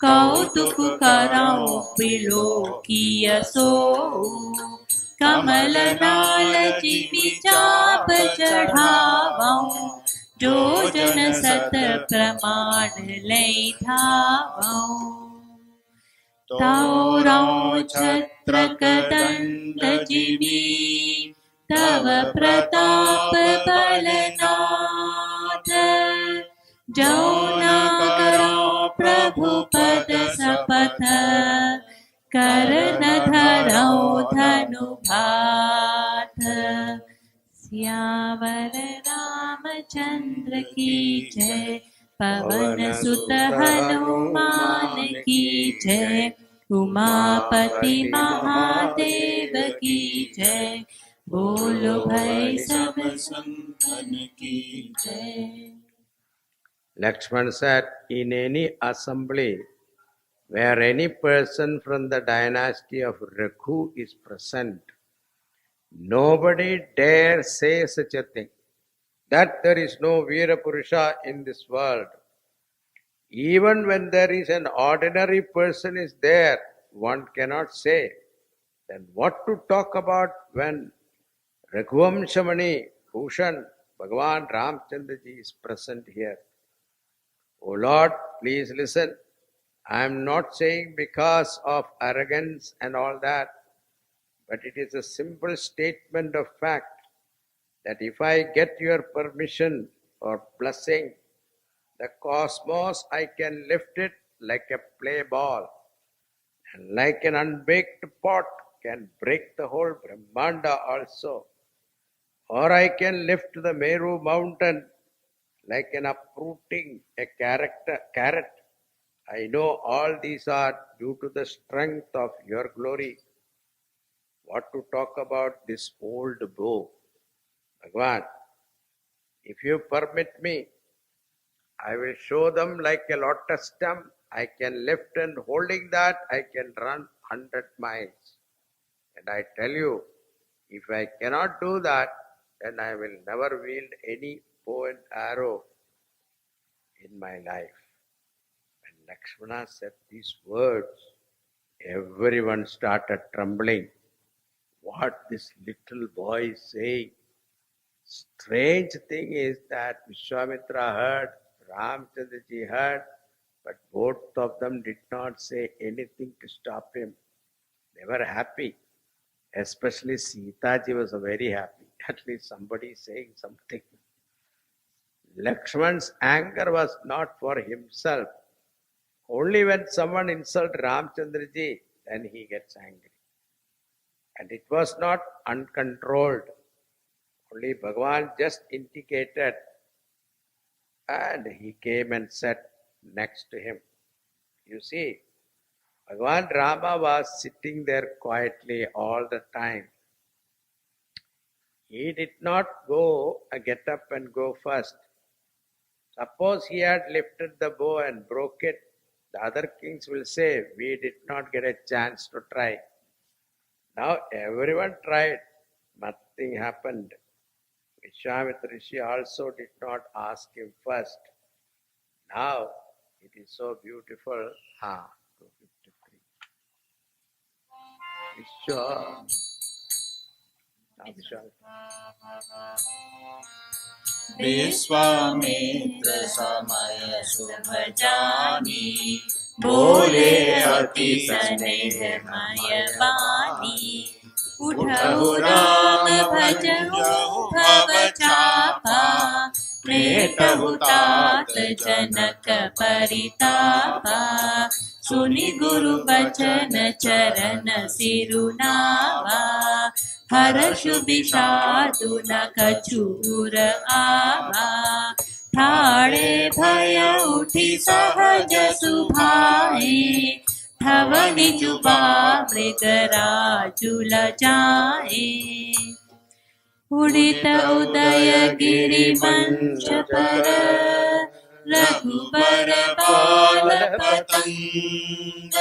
कौतुक करऊँ बिलोकिय सोऊ। कमल नाल जिमि चाप चढ़ावऊँ, जो जन सत प्रमाण लय धावऊँ। तौरऊँ छत्र कदंड जिमि, तव प्रताप बलनाथ। जो न करऊँ प्रभु पद सपथ, कर न धरऊँ रामचंद्र की जय, पवन सुत हनुमान की जय, उमापति महादेव की जय, बोलो भाई सब संतन की जय। Lakshman said, in any assembly where any person from the dynasty of Raghu is present, nobody dare say such a thing, that there is no Veera Purusha in this world. Even when there is an ordinary person is there, one cannot say. Then what to talk about when Raghuvamshamani, Bhushan, Bhagavan Ramchandraji is present here? O Lord, please listen. I am not saying because of arrogance and all that, but it is a simple statement of fact that if I get your permission or blessing, the cosmos I can lift it like a play ball, and like an unbaked pot can break the whole Brahmanda also. Or I can lift the Meru mountain like an uprooting a carrot. I know all these are due to the strength of your glory. What to talk about this old bow? Bhagavan, if you permit me, I will show them like a lotus stem. I can lift, and holding that I can run 100 miles. And I tell you, if I cannot do that, then I will never wield any bow and arrow in my life. When Lakshmana said these words, everyone started trembling. What this little boy is saying? Strange thing is that Vishwamitra heard, Ramchandraji heard, but both of them did not say anything to stop him. They were happy. Especially Sitaji was very happy. At least somebody is saying something. Lakshman's anger was not for himself. Only when someone insults Ramchandraji, then he gets angry. And it was not uncontrolled. Only Bhagavan just indicated, and he came and sat next to him. You see, Bhagavan Rama was sitting there quietly all the time. He did not get up and go first. Suppose he had lifted the bow and broke it, the other kings will say, we did not get a chance to try. Now everyone tried, nothing happened. Vishwamitra Rishi also did not ask him first. Now it is so beautiful. 253. Vishwamitra समय शुभ जानी, बोले अति स्नेहमय वाणी, उठहु राम भजहु भव चापा, प्रेतहु तात जनक परितापा, सुनि गुरु बचन चरण सिरुनावा, हर्ष विषादु न कछूर आवा, ठाणे भय उठी सहज सुभाए, धवनि जुबा मृगराजु लजाए, उदित उदय गिरि मंच पर, रघुबर बाल पतंग,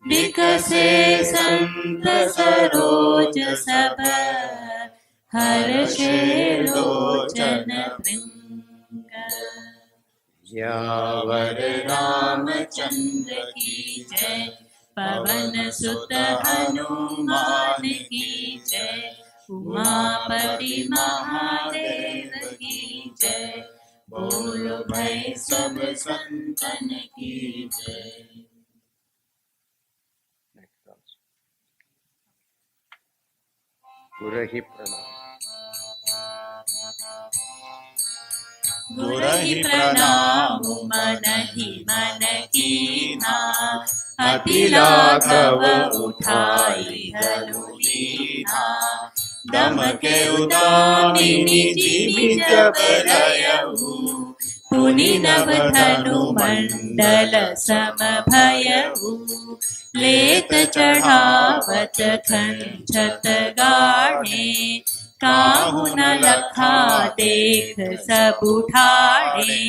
विकसे संत सरोज सब, हर्षे लोचन भृंग। यावर रामचंद्र की जय, पवन सुत हनुमान की जय, उमापति महादेव की जय, बोलो भाई सब संतन की जय। गुरहि प्रणाम। गुरहि प्रणाम मनहि मन कीन्हा, अति लाघव उठाई हलु लीन्हा, दमके उदामिनी जीवित बलयऊ पुनि नवधनु मंडल समभयऊ लेत चढ़ावत खंचत गाढ़े काहू न लखा देख सब उठाड़े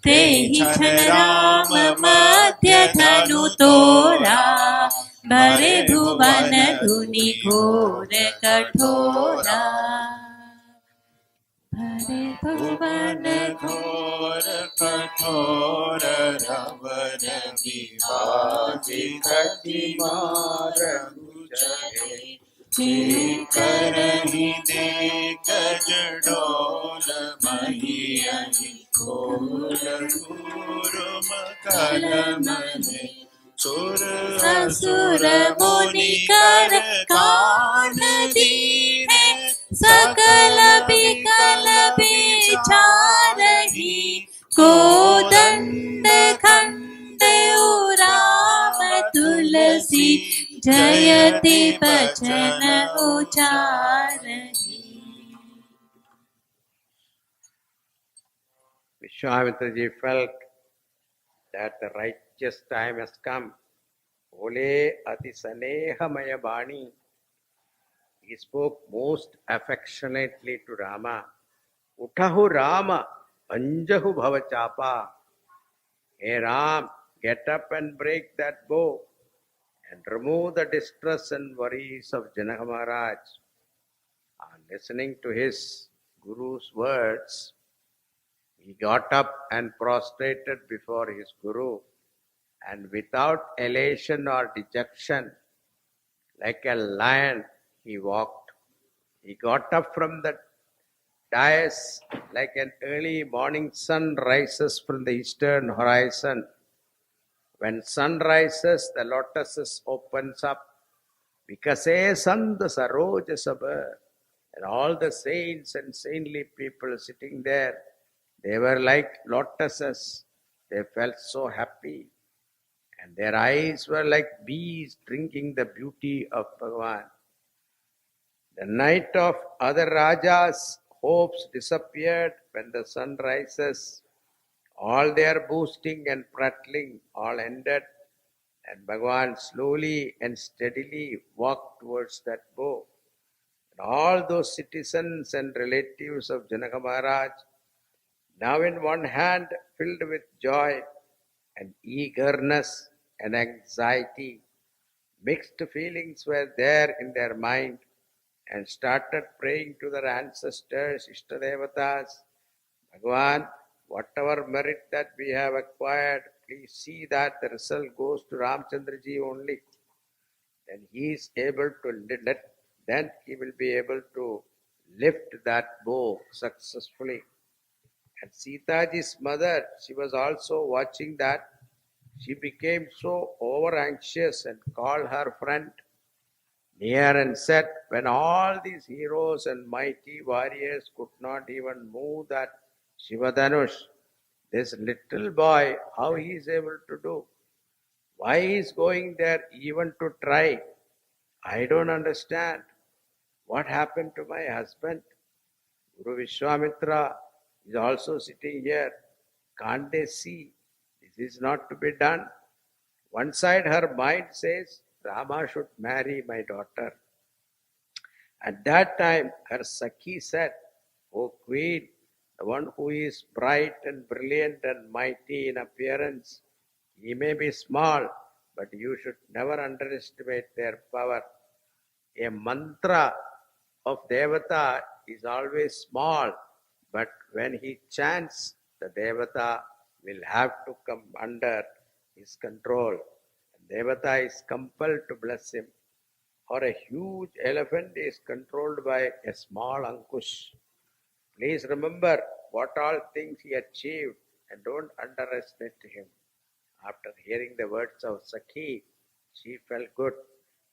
ते ही छन राम मध्य धनु तोरा भरे भुवन धुनि घोर कठोरा भरे भुवन घोर कठोर रवर विभाजित मारु चले करहि देख जडोल महियहि खोल गुरुम कलमने सुर असुर मुनि कर कान दीने सकल बिकल बिचारहि को दंड खंड उराम तुलसी जयति बचन उचारहि Vishwamitra felt that the righteous time has come. Ole ati sanehamaya bani. He spoke most affectionately to Rama. Utahu Rama, anjahu bhavachapa. Hey Ram, get up and break that bow and remove the distress and worries of Janaka Maharaj. On listening to his Guru's words, he got up and prostrated before his Guru, and without elation or dejection, like a lion, he walked. He got up from the dais like an early morning sun rises from the eastern horizon. When sun rises, the lotuses opens up. Vikase sant saroja sabha. And all the saints and saintly people sitting there, they were like lotuses. They felt so happy. And their eyes were like bees drinking the beauty of Bhagavan. The night of other Rajas' hopes disappeared when the sun rises. All their boasting and prattling all ended, and Bhagavan slowly and steadily walked towards that bow. And all those citizens and relatives of Janaka Maharaj, now in one hand filled with joy and eagerness and anxiety, mixed feelings were there in their mind, and started praying to their ancestors, Ishtadevatas. Bhagavan, whatever merit that we have acquired, please see that the result goes to Ramchandraji only. Then he is able to then he will be able to lift that bow successfully. And Sitaji's mother, she was also watching that. She became so over anxious and called her friend near and said, when all these heroes and mighty warriors could not even move that Shivadanush, this little boy, how he is able to do? Why he is going there even to try? I don't understand. What happened to my husband? Guru Vishwamitra is also sitting here. Can't they see? This is not to be done. One side her mind says, Rama should marry my daughter. At that time, her Sakhi said, O Queen, the one who is bright and brilliant and mighty in appearance, he may be small, but you should never underestimate their power. A mantra of Devata is always small, but when he chants, the Devata will have to come under his control. And Devata is compelled to bless him. Or a huge elephant is controlled by a small Ankush. Please remember what all things he achieved and don't underestimate him. After hearing the words of Sakhi, she felt good.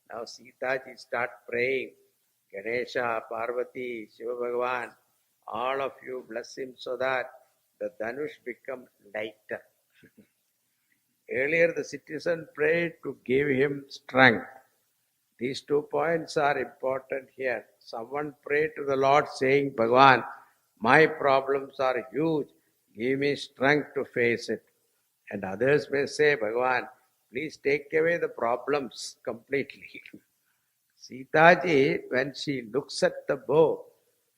Now Sitaji start praying. Ganesha, Parvati, Shiva Bhagavan, all of you bless him so that the Dhanush become lighter. Earlier the citizen prayed to give him strength. These 2 points are important here. Someone pray to the Lord saying, Bhagavan, my problems are huge. Give me strength to face it. And others may say, Bhagavan, please take away the problems completely. Sita ji, when she looks at the bow,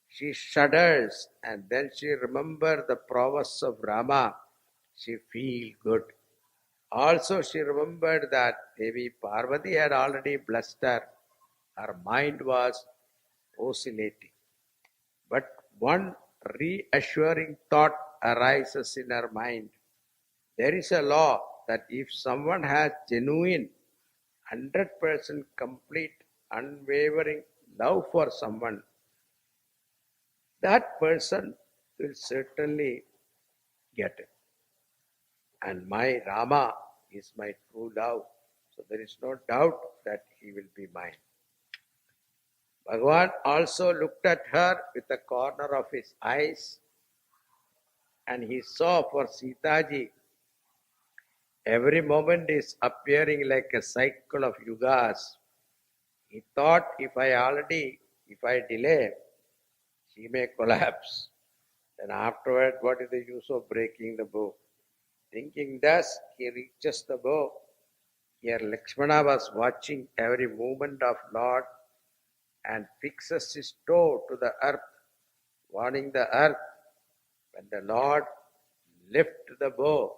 she shudders and then she remembers the prowess of Rama. She feels good. Also, she remembered that Devi Parvati had already blessed her. Her mind was oscillating. But one reassuring thought arises in her mind. There is a law that if someone has genuine, 100% complete, unwavering love for someone, that person will certainly get it. And my Rama is my true love. So there is no doubt that he will be mine. Bhagavan also looked at her with the corner of his eyes and he saw for Sita ji, every moment is appearing like a cycle of yugas. He thought if I delay, she may collapse. Then afterward, what is the use of breaking the bow? Thinking thus, he reaches the bow. Here Lakshmana was watching every movement of Lord and fixes his toe to the earth, warning the earth, when the Lord lift the bow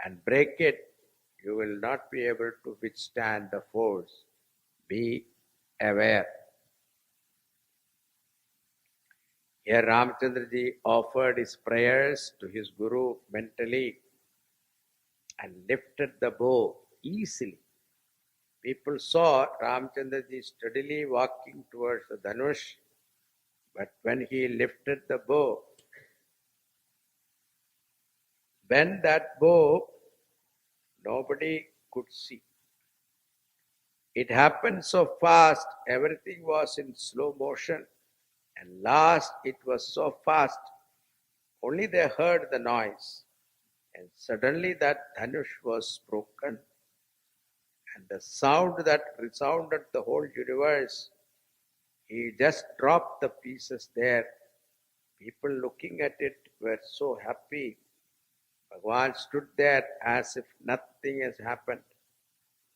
and break it, you will not be able to withstand the force. Be aware. Here Ramchandraji offered his prayers to his Guru mentally and lifted the bow easily. People saw Ramchandraji steadily walking towards the Dhanush, but when he lifted the bow, bend that bow, nobody could see. It happened so fast, everything was in slow motion, and last it was so fast, only they heard the noise, and suddenly that Dhanush was broken, and the sound that resounded the whole universe, he just dropped the pieces there. People looking at it were so happy. Bhagavan stood there as if nothing has happened.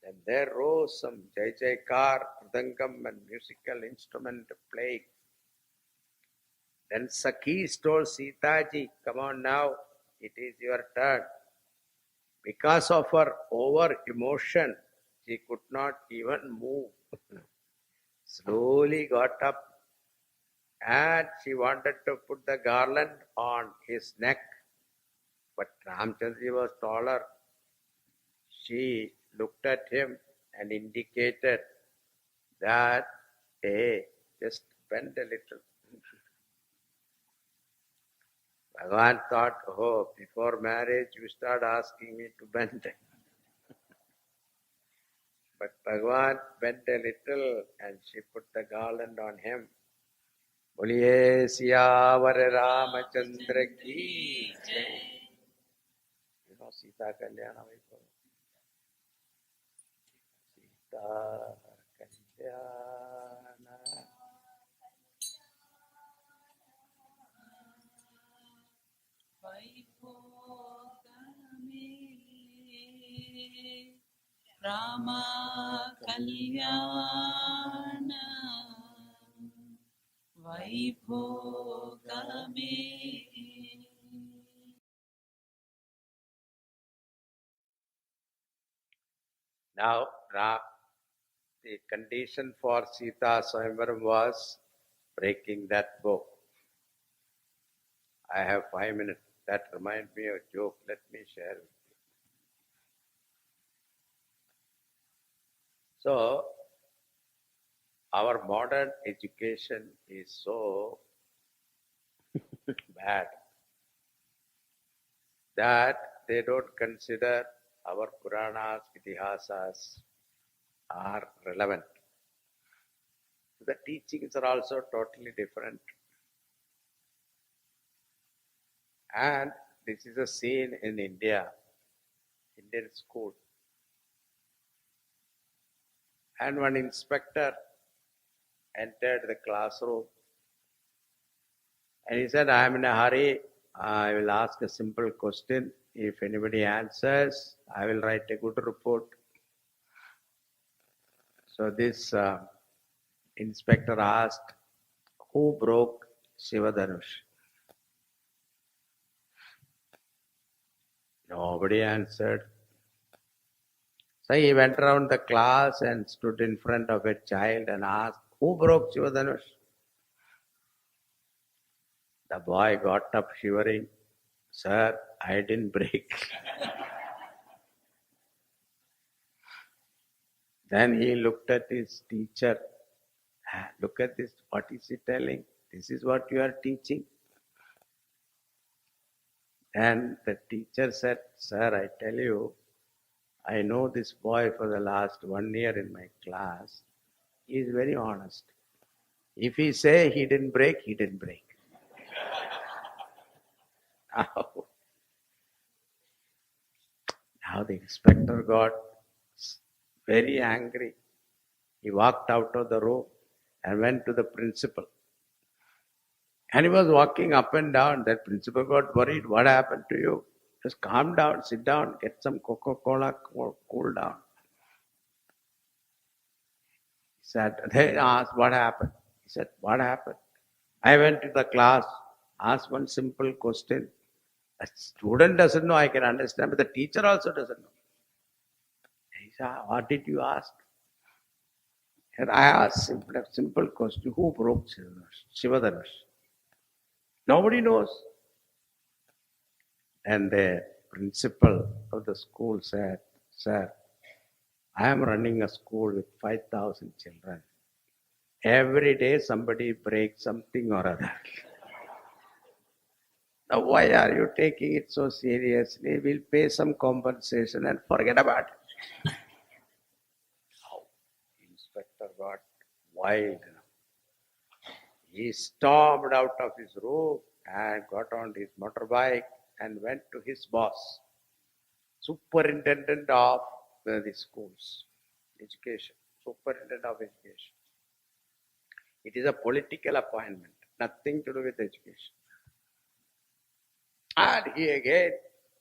Then there rose some Jai Jaikar, Mridangam and musical instrument playing. Then Sakhis told Sita ji, come on now, it is your turn. Because of her over emotion, she could not even move. Slowly got up and she wanted to put the garland on his neck. But Ramchandra was taller. She looked at him and indicated that, hey, just bend a little. Bhagavan thought, oh, before marriage you start asking me to bend. But Bhagavan bent a little and she put the garland on him. Boliye Siyavar Ramachandra ki jai. You know Sita Kalyana Vaibhava. Sita Kalyana. Rama Kalyana Vaibhogame. Now, the condition for Sita Swayamvaram was breaking that bow. I have 5 minutes. That reminds me of a joke. Let me share with you. So, our modern education is so bad that they don't consider our Puranas, Itihasas are relevant. The teachings are also totally different. And this is a scene in India, Indian school. And one inspector entered the classroom and he said, I am in a hurry. I will ask a simple question. If anybody answers, I will write a good report. So this inspector asked, who broke Shivadanush? Nobody answered. So he went around the class and stood in front of a child and asked, who broke Shivadanush? The boy got up shivering. Sir, I didn't break. Then he looked at his teacher. Look at this, what is he telling? This is what you are teaching. And the teacher said, sir, I tell you, I know this boy for the last 1 year in my class. He is very honest. If he say he didn't break, he didn't break. Now the inspector got very angry. He walked out of the room and went to the principal. And he was walking up and down. That principal got worried. What happened to you? Just calm down, sit down, get some Coca-Cola, cool down. He said, they asked, what happened? He said, what happened? I went to the class, asked one simple question. A student doesn't know, I can understand, but the teacher also doesn't know. He said, what did you ask? And I asked a simple question, who broke Shivadanush? Nobody knows. And the principal of the school said, sir, I am running a school with 5,000 children. Every day somebody breaks something or other. Now why are you taking it so seriously? We'll pay some compensation and forget about it. Oh, the inspector got wild. He stormed out of his room and got on his motorbike and went to his boss, superintendent of the schools, education, superintendent of education. It is a political appointment, nothing to do with education. And he again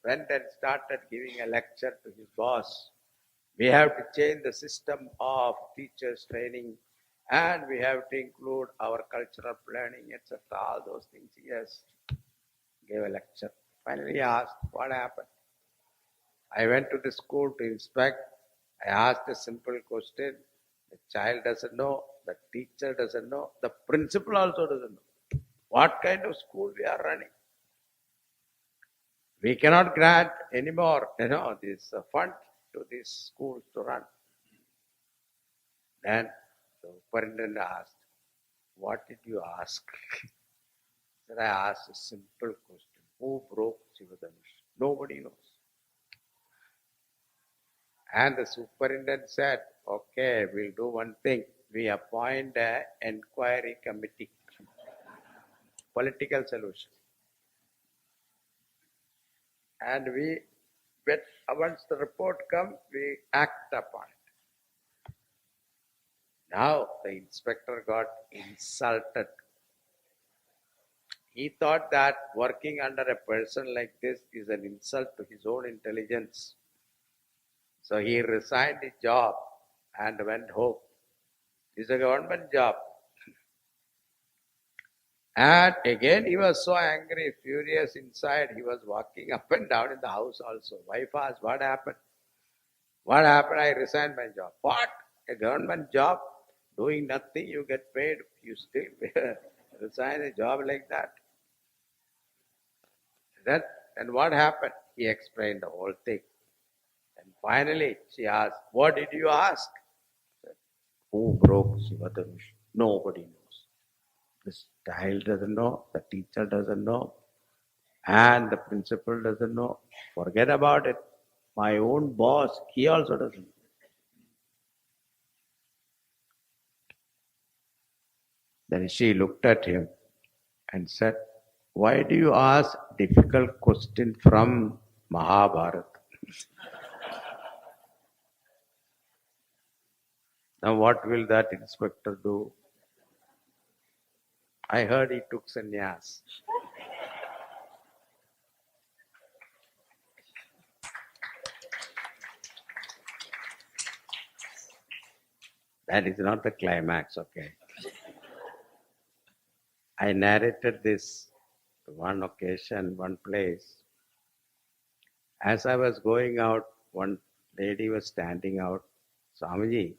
went and started giving a lecture to his boss. We have to change the system of teachers' training and we have to include our cultural planning, etc. All those things. Yes, gave a lecture. Finally asked, what happened? I went to the school to inspect. I asked a simple question. The child doesn't know, the teacher doesn't know, the principal also doesn't know. What kind of school we are running? We cannot grant any more, this fund to these schools to run. Then the superintendent asked, what did you ask? Then I asked a simple question. Who broke Shivadanush? Nobody knows. And the superintendent said, okay, we'll do one thing. We appoint an inquiry committee. Political solution. And once the report comes, we act upon it. Now the inspector got insulted. He thought that working under a person like this is an insult to his own intelligence. So he resigned his job and went home. It's a government job. And again he was so angry, furious inside. He was walking up and down in the house also. Wife asked, what happened? What happened? I resigned my job. What? A government job? Doing nothing, you get paid. You still resign a job like that? And what happened? He explained the whole thing. And finally she asked, what did you ask? Said, who broke Shivadanush? Nobody knows. The child doesn't know, the teacher doesn't know, and the principal doesn't know. Forget about it. My own boss, he also doesn't know. Then she looked at him and said, why do you ask difficult question from Mahabharata? Now what will that inspector do? I heard he took sannyas. That is not the climax, okay? I narrated this one occasion, one place. As I was going out, one lady was standing out. Swamiji,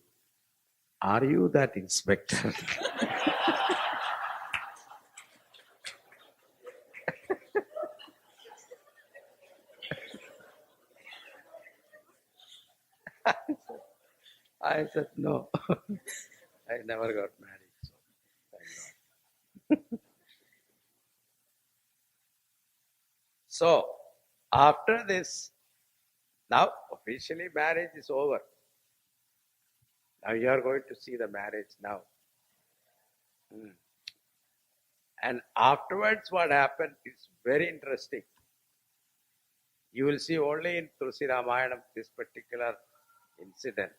are you that inspector? I said, no. I never got married. So, thank God. So, after this, now officially marriage is over. Now you are going to see the marriage now. And afterwards what happened is very interesting. You will see only in Tulsi Ramayana this particular incident.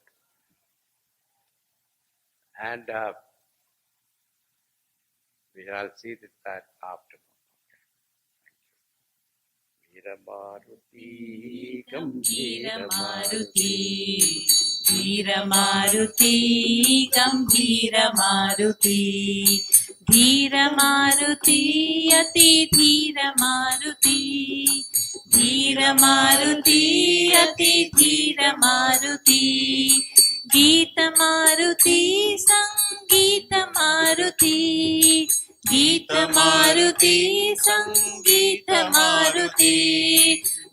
And we shall see that afternoon. Veeramaruti Gambhiramaruti, Veeramaruti, Gambhiramaruti, Veeramaruti, Ati Veeramaruti, Veeramaruti, Ati Veeramaruti, Geeta Maruti, Sangeeta Maruti, Geeta Maruti, Sangeeta Maruti,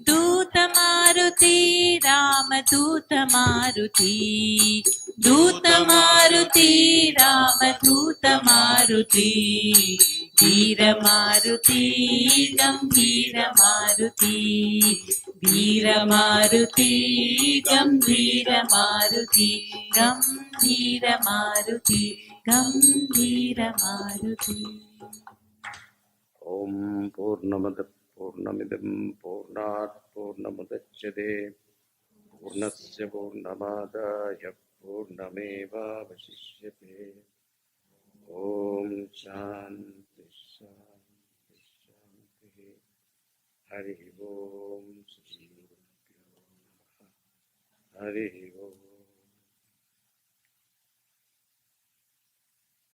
Duta Maruti, Rama Duta Maruti, Duta Maruti, Rama Duta Maruti, Veera Maruti, Gambhira Maruti, Veera Maruti, Gambhira Maruti, Gambhira Maruti, Gambhira Maruti. Om Purnamada Purnamidam Purnat Purnamudachyate Purnasya Purnamadaya Purnameva Vasishyate. Om Shanti Shanti Shanti. Hari Om Shri Guru Namaha. Hari Om.